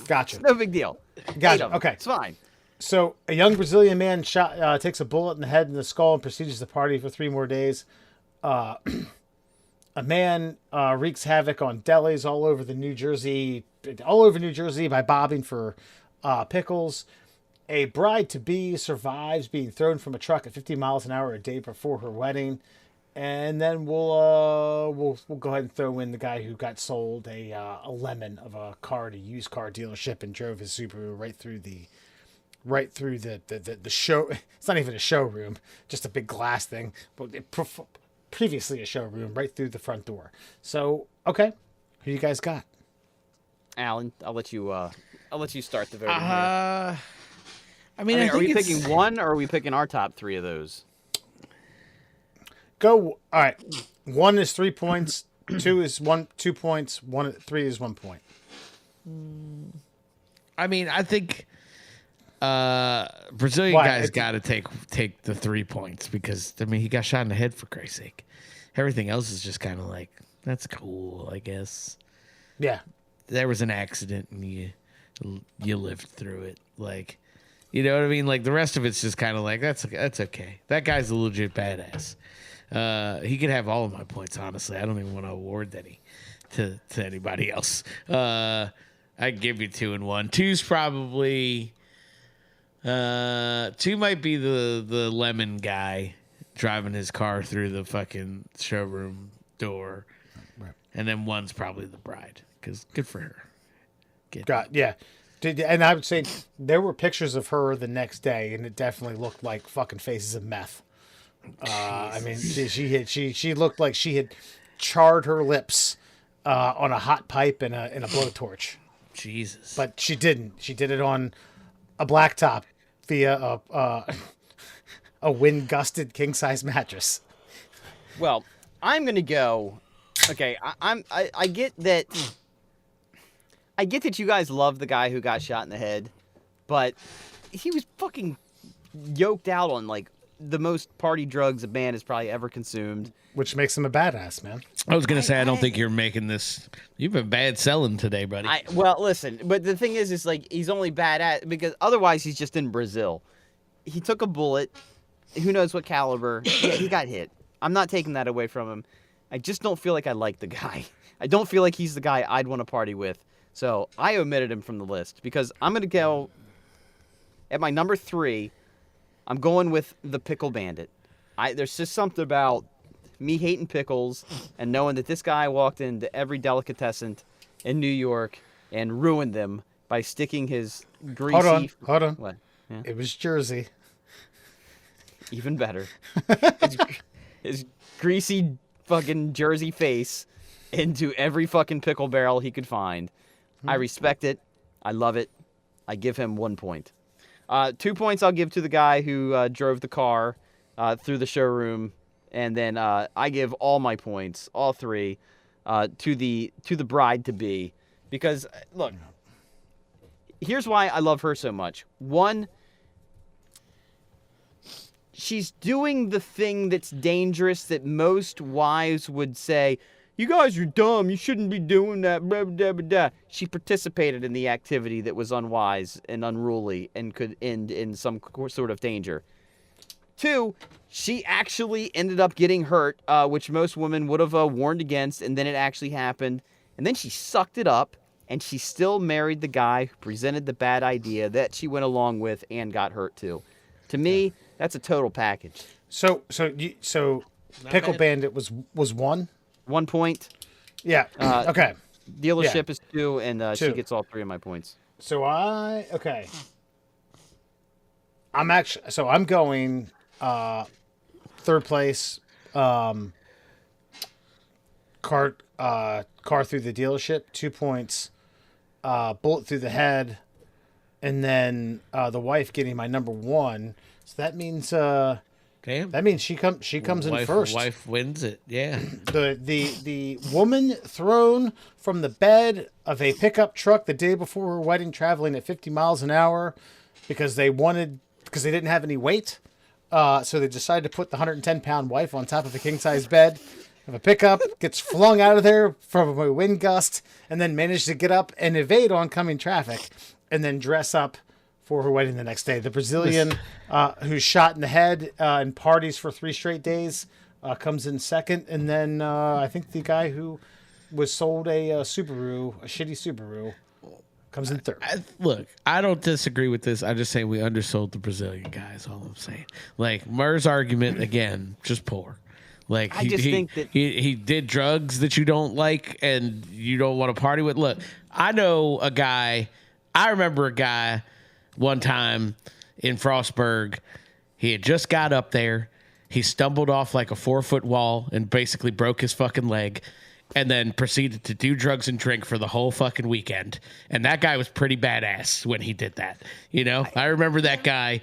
Gotcha. No big deal. Gotcha. 8 of 'em. Okay. It's fine. So a young Brazilian man takes a bullet in the head and the skull and proceeds to party for 3 more days. A man wreaks havoc on delis all over New Jersey by bobbing for pickles. A bride-to-be survives being thrown from a truck at 50 miles an hour a day before her wedding. And then we'll go ahead and throw in the guy who got sold a lemon of a car at a used car dealership and drove his Subaru right through the show. It's not even a showroom, just a big glass thing. But previously a showroom, right through the front door. So okay, who you guys got? Alan, I'll let you start the voting here. I I mean, mean, I are we think it's- picking one, or are we picking our top 3 of those? Go. All right. 1 is 3 points. 2 is 2 points. 3 is 1 point. I mean, I think Brazilian Why? guy's got to take the 3 points because I mean he got shot in the head for Christ's sake. Everything else is just kind of like that's cool, I guess. Yeah. There was an accident and you lived through it, like you know what I mean. Like the rest of it's just kind of like that's okay. That guy's a legit badass. He could have all of my points. Honestly, I don't even want to award any to anybody else. I give you 2 and 1. 2's probably 2 might be the lemon guy driving his car through the fucking showroom door, Right. and then 1's probably the bride because good for her. Yeah. And I would say there were pictures of her the next day, and it definitely looked like fucking faces of meth. I mean, she looked like she had charred her lips on a hot pipe and a blowtorch. Jesus, But she didn't. She did it on a blacktop via a wind-gusted king-size mattress. Well, I'm gonna go. Okay, I get that. I get that you guys love the guy who got shot in the head, but he was fucking yoked out on like the most party drugs a man has probably ever consumed. Which makes him a badass, man. I was gonna say I don't think you're making this. You've been bad selling today, buddy. Well, listen, but the thing is like he's only bad at because otherwise he's just in Brazil. He took a bullet. Who knows what caliber? Yeah, he got hit. I'm not taking that away from him. I just don't feel like I like the guy. I don't feel like he's the guy I'd want to party with. So I omitted him from the list because I'm going to go at my number 3. I'm going with the Pickle Bandit. There's just something about me hating pickles and knowing that this guy walked into every delicatessen in New York and ruined them by sticking his greasy... Hold on. What? Yeah. It was Jersey. Even better. His greasy fucking Jersey face into every fucking pickle barrel he could find. I respect it. I love it. I give him 1 point. 2 points I'll give to the guy who drove the car through the showroom. And then I give all my points, all 3, to the bride-to-be. Because, look, here's why I love her so much. 1, she's doing the thing that's dangerous that most wives would say, you guys are dumb, you shouldn't be doing that, blah, blah, blah, blah. She participated in the activity that was unwise and unruly and could end in some sort of danger. 2, she actually ended up getting hurt, which most women would have warned against, and then it actually happened. And then she sucked it up, and she still married the guy who presented the bad idea that she went along with and got hurt too. To me, that's a total package. So Pickle bad. Bandit was 1. 1 point. Yeah. Okay. Dealership is 2, and she 2. gets all 3 of my points. So I'm going third place. Car through the dealership, 2 points. Bullet through the head, and then the wife getting my number 1. So that means Damn. that means she comes in first. Wife wins it. Yeah. The woman thrown from the bed of a pickup truck the day before her wedding, traveling at 50 miles an hour because they didn't have any weight. So they decided to put the 110-pound wife on top of a king-size bed of a pickup, gets flung out of there from a wind gust, and then managed to get up and evade oncoming traffic, and then dress up for her wedding the next day. The Brazilian who's shot in the head and parties for 3 straight days comes in second, and then I think the guy who was sold a shitty Subaru, comes in third. Look, I don't disagree with this. I just say we undersold the Brazilian guy. Is all I'm saying. Like Murr's argument again, just poor. Like I just think that he did drugs that you don't like and you don't want to party with. Look, I know a guy. I remember a guy one time in Frostburg. He had just got up there. He stumbled off like a 4-foot wall and basically broke his fucking leg, and then proceeded to do drugs and drink for the whole fucking weekend. And that guy was pretty badass when he did that. You know, I remember that guy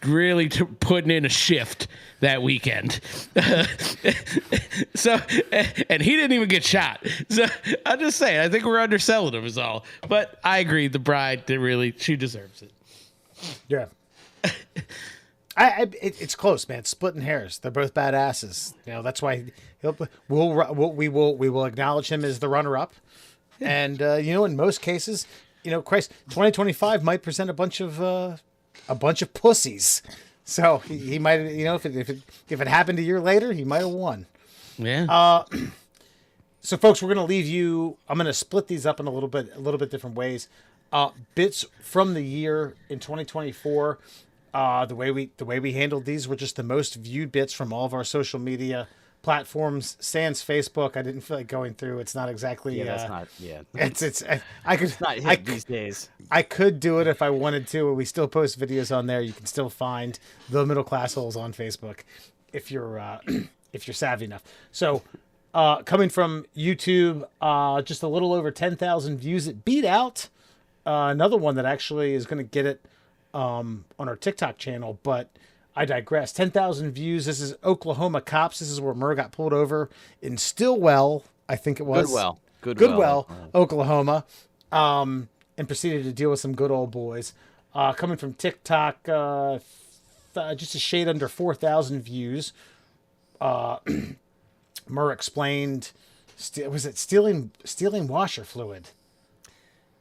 really putting in a shift that weekend. So, and he didn't even get shot. So I'm just saying, I think we're underselling him is all. But I agree, the bride she deserves it. Yeah. It's close, man. Splitting hairs. They're both badasses. You know, that's why we will acknowledge him as the runner-up. And in most cases, Christ, 2025 might present a bunch of pussies. So he might, if it happened a year later, he might have won. Yeah. So folks, we're going to leave you. I'm going to split these up in a little bit different ways. Bits from the year in 2024. The way we handled these were just the most viewed bits from all of our social media platforms. Sans Facebook, I didn't feel like going through. It's not exactly. Yeah, that's not. Yeah, it's. I could. It's not hit these days. I could do it if I wanted to. We still post videos on there. You can still find the Middle Class Holes on Facebook if you're savvy enough. So, coming from YouTube, just a little over 10,000 views. It beat out another one that actually is going to get it on our TikTok channel, but I digress. 10,000 views. This is Oklahoma Cops. This is where Murr got pulled over in Stillwell, I think it was. Goodwell, Oklahoma, and proceeded to deal with some good old boys. Coming from TikTok, just a shade under 4,000 views. Murr explained, was it stealing washer fluid?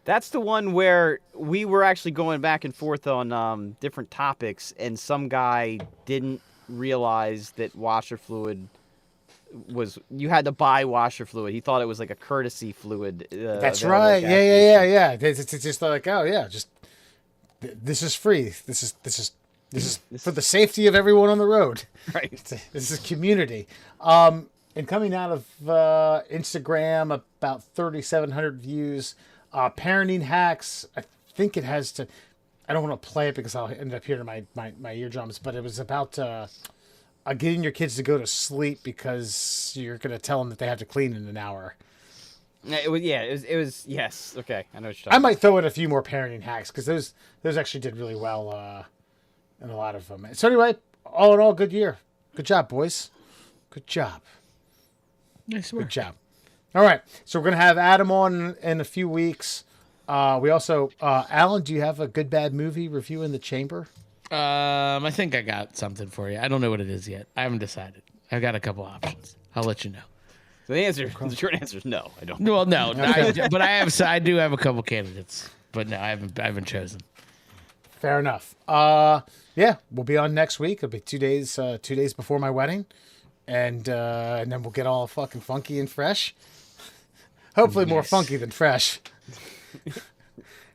That's the one where we were actually going back and forth on different topics, and some guy didn't realize that washer fluid you had to buy washer fluid. He thought it was like a courtesy fluid. That's right. Yeah. It's just like, oh yeah, just this is free. This is for the safety of everyone on the road. Right. This is community. And coming out of Instagram, about 3,700 views. Parenting hacks. I think it has to. I don't want to play it because I'll end up hearing my eardrums. But it was about getting your kids to go to sleep because you're going to tell them that they have to clean in an hour. It was yes. Okay, I know what you're talking I might throw in a few more parenting hacks because those actually did really well in a lot of them. So anyway, all in all, good year. Good job, boys. Good job. Nice work. Good job. All right, so we're going to have Adam on in a few weeks. We also, Alan, do you have a good, bad movie review in the chamber? I think I got something for you. I don't know what it is yet. I haven't decided. I've got a couple options. I'll let you know. So the short answer is no. I don't. Well, no, but I do have a couple candidates, but no, I haven't chosen. Fair enough. Yeah, we'll be on next week. It'll be 2 days, 2 days before my wedding, and then we'll get all fucking funky and fresh. Hopefully, more Yes. funky than fresh.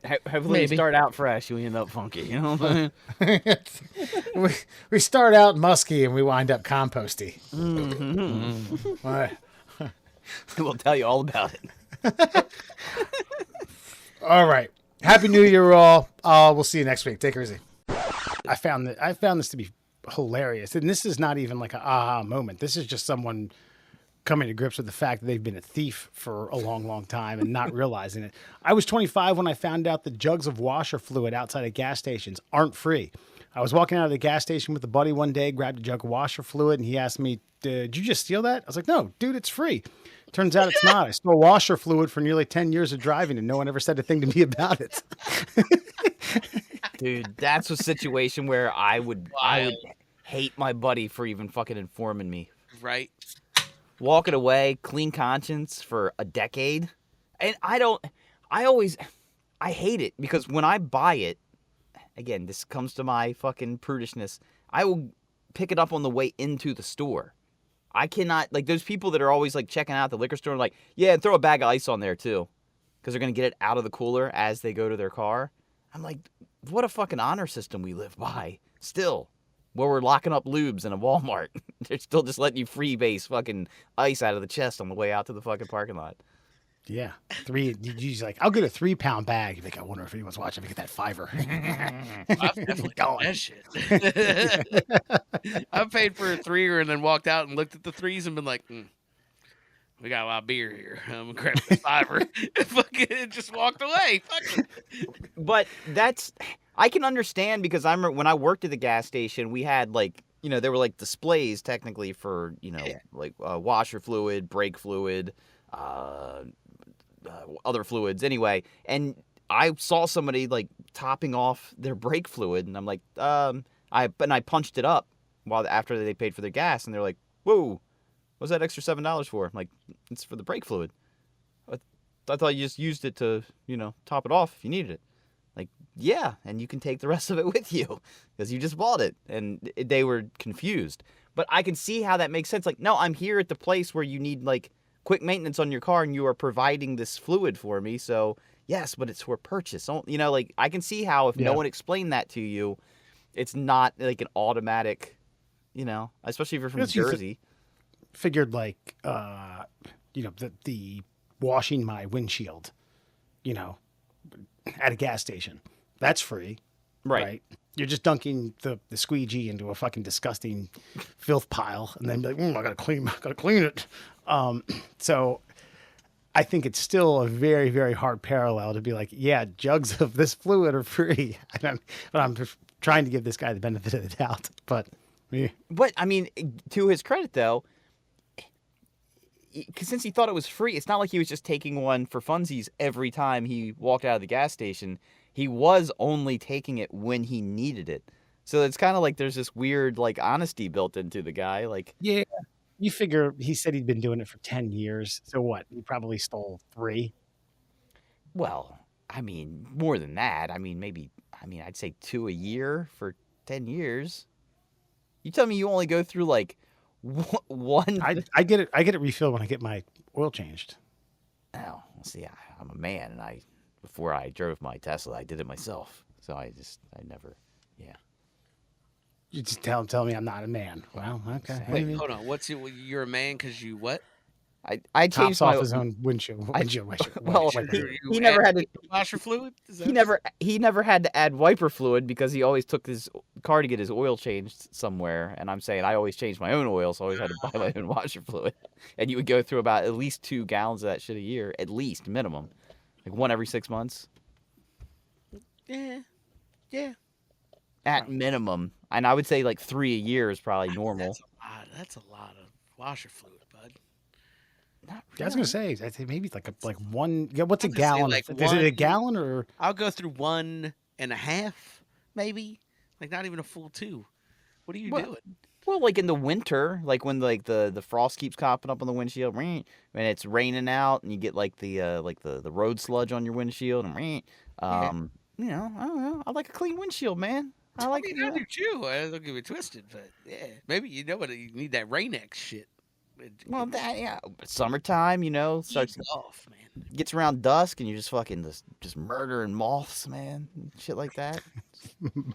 Hopefully, you Maybe. start out fresh, you end up funky. You know what I'm saying? we start out musky and we wind up composty. All right. We'll tell you all about it. All right. Happy New Year, all. We'll see you next week. Take her easy. I found this to be hilarious, and this is not even like an aha moment. This is just someone coming to grips with the fact that they've been a thief for a long, long time and not realizing it. I was 25 when I found out that jugs of washer fluid outside of gas stations aren't free. I was walking out of the gas station with a buddy one day, grabbed a jug of washer fluid, and he asked me, "Did you just steal that?" I was like, "No, dude, it's free." Turns out it's not. I stole washer fluid for nearly 10 years of driving, and no one ever said a thing to me about it. Dude, that's a situation where I would hate my buddy for even fucking informing me. Right? Walking away, clean conscience for a decade. And I hate it because when I buy it, again, this comes to my fucking prudishness, I will pick it up on the way into the store. I cannot, like, those people that are always, like, checking out the liquor store, like, yeah, and throw a bag of ice on there, too. Because they're going to get it out of the cooler as they go to their car. I'm like, what a fucking honor system we live by. Still. Where we're locking up lubes in a Walmart. They're still just letting you freebase fucking ice out of the chest on the way out to the fucking parking lot. Yeah. You're like, I'll get a 3-pound bag. You're like, I wonder if anyone's watching. If I get that $5. I've definitely done that shit. I paid for a 3er and then walked out and looked at the 3s and been like, we got a lot of beer here. I'm gonna grab the $5. And fucking just walked away. Fuck it. But I can understand because I remember when I worked at the gas station, we had like, there were like displays technically for, like washer fluid, brake fluid, other fluids anyway. And I saw somebody like topping off their brake fluid and I'm like, I punched it up after they paid for their gas and they're like, whoa, what's that extra $7 for? I'm like, it's for the brake fluid. I thought you just used it to, top it off if you needed it. Like, yeah, and you can take the rest of it with you because you just bought it. And they were confused. But I can see how that makes sense. Like, no, I'm here at the place where you need, like, quick maintenance on your car and you are providing this fluid for me. So, yes, but it's for purchase. Like, I can see how if no one explained that to you, it's not, like, an automatic, especially if you're from Yes, you Jersey. Figured like, the washing my windshield, at a gas station. That's free. Right. You're just dunking the squeegee into a fucking disgusting filth pile and then be like, I gotta clean it. So I think it's still a very, very hard parallel to be like, yeah, jugs of this fluid are free. But I'm just trying to give this guy the benefit of the doubt. But yeah. But, I mean, to his credit, though, since he thought it was free, it's not like he was just taking one for funsies every time he walked out of the gas station. He was only taking it when he needed it. So it's kind of like there's this weird, like, honesty built into the guy. Like, Yeah. You figure he said he'd been doing it for 10 years. So what? He probably stole 3. well, I mean, more than that. I'd say 2 a year for 10 years. You tell me you only go through, like, one. I get it refilled when I get my oil changed. Oh, see, I'm a man, and before I drove my Tesla, I did it myself. So I never, yeah. You just tell me I'm not a man. Well, okay. Wait, hold on. You're a man because you what? I changed Tops off my his own windshield. well, wiper. he never had to. Washer fluid? He never had to add wiper fluid because he always took his car to get his oil changed somewhere. And I'm saying I always changed my own oil, so I always had to buy my own washer fluid. And you would go through about at least 2 gallons of that shit a year, at least minimum, like one every 6 months. Yeah. At minimum, and I would say like 3 a year is probably normal. That's a lot of washer fluid, bud. Not I was really. gonna say, I think maybe like one. Yeah, what's a I'm gonna say, gallon? like, Is it a one- gallon or? I'll go through 1.5, maybe. Like not even a full 2. What are you Well, doing? Well, like in the winter, like when like the frost keeps popping up on the windshield, and it's raining out, and you get like the road sludge on your windshield, and Yeah. you know, I don't know. I like a clean windshield, man. I I like mean, I do too. Don't get me twisted, but yeah, maybe you know what you need that Rain-X shit. well, that yeah, summertime, you know, starts Ease off, man. gets around dusk, and you're just fucking just murdering moths, man, shit like that.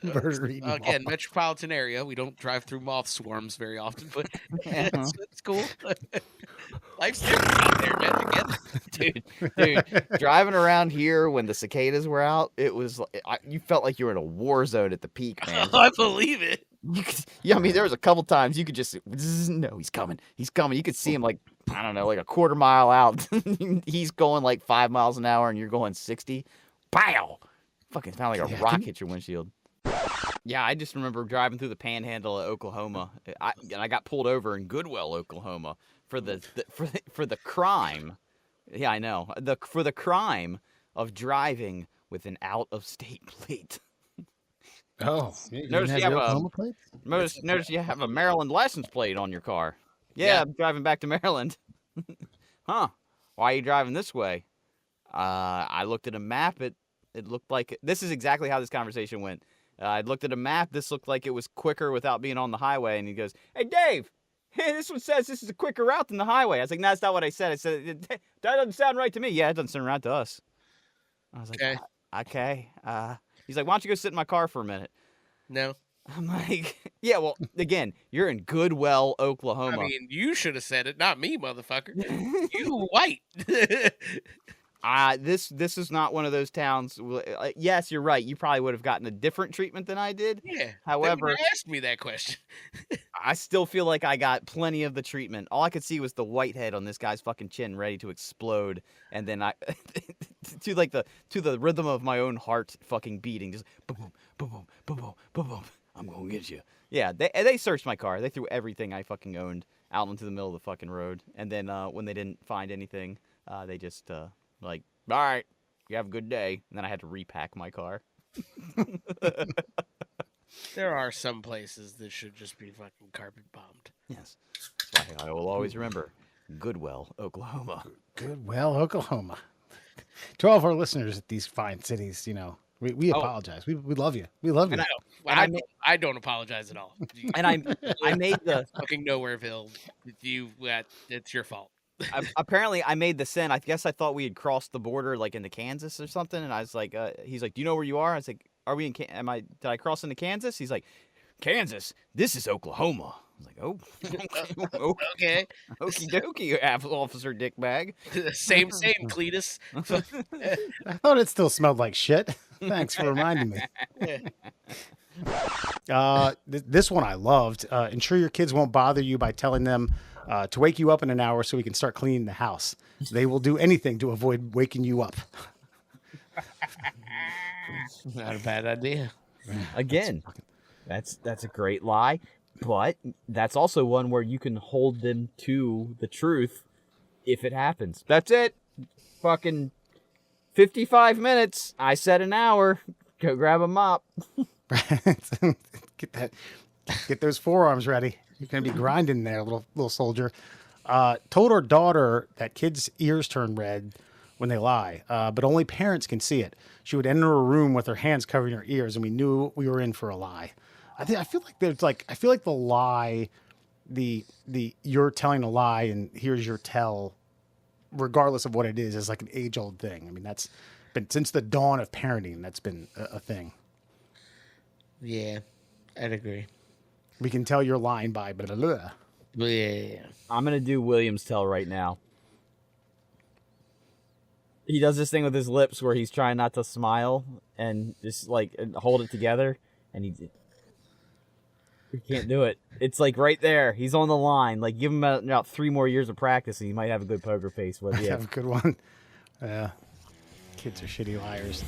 Murder eating Again, metropolitan area. We don't drive through moth swarms very often, but yeah, that's cool. Life's different out there, man. I get it. Dude, driving around here when the cicadas were out, it was you felt like you were in a war zone at the peak, man. I believe it. Yeah, I mean, there was a couple times you could just no, he's coming. You could see him like I don't know, like a quarter mile out. He's going like 5 miles an hour, and you're going 60. Pow! Fucking sound like a rock hit your windshield. Yeah, I just remember driving through the Panhandle of Oklahoma, and I got pulled over in Goodwell, Oklahoma, for the crime. Yeah, I know for the crime of driving with an out-of-state plate. Oh, you Notice didn't you have the a- Oklahoma plates? Notice you have a Maryland license plate on your car. Yeah, I'm driving back to Maryland. Huh? Why are you driving this way? I looked at a map. It looked like this is exactly how this conversation went. I looked at a map. This looked like it was quicker without being on the highway. And he goes, "Hey, Dave, hey, this one says this is a quicker route than the highway." I was like, "No, that's not what I said." I said, "That doesn't sound right to me." Yeah, it doesn't sound right to us. I was like, Okay. Okay. He's like, "Why don't you go sit in my car for a minute?" No, I'm like, "Yeah, well, again, you're in Goodwell, Oklahoma." I mean you should have said it, not me, motherfucker. You white. This is not one of those towns. Yes, you're right. You probably would have gotten a different treatment than I did. Yeah. However, they asked me that question. I still feel like I got plenty of the treatment. All I could see was the white head on this guy's fucking chin, ready to explode, and then I, to the rhythm of my own heart, fucking beating, just boom, boom, boom, boom, boom, boom, boom. I'm gonna get you. Yeah, they searched my car. They threw everything I fucking owned out into the middle of the fucking road, and then when they didn't find anything, they just like, "All right, you have a good day," and then I had to repack my car. There are some places that should just be fucking carpet bombed. Yes, that's why I will always remember Goodwell, Oklahoma. Goodwell, Oklahoma. To all of our listeners at these fine cities, we Oh. apologize. We love you. We love you. And I don't apologize at all. You And I made the fucking Nowhereville. It's your fault. apparently I made the sin. I guess I thought we had crossed the border like into Kansas or something, and I was like, he's like, "Do you know where you are?" I was like, "Are we in? Did I cross into Kansas?" He's like, "Kansas? This is Oklahoma." I was like, "Oh, Okay. okie dokie, Officer Dickbag." Same, Cletus. I thought it still smelled like shit. Thanks for reminding me. This one I loved. Ensure your kids won't bother you by telling them to wake you up in an hour so we can start cleaning the house. They will do anything to avoid waking you up. Not a bad idea. Again, that's a great lie, but that's also one where you can hold them to the truth if it happens. That's it. Fucking 55 minutes. I said an hour. Go grab a mop. Get those forearms ready. You're gonna be grinding there, little soldier. Told our daughter that kids' ears turn red when they lie, but only parents can see it. She would enter a room with her hands covering her ears, and we knew we were in for a lie. I feel like the lie, the you're telling a lie and here's your tell, regardless of what it is like an age old thing. I mean, that's been since the dawn of parenting. That's been a thing. Yeah, I'd agree. We can tell you're lying by blah, blah, blah. Yeah. I'm going to do William's tell right now. He does this thing with his lips where he's trying not to smile and just like hold it together, and he can't do it. It's like right there. He's on the line. Like give him about 3 more years of practice, and he might have a good poker face with you. Have a good one. Kids are shitty liars.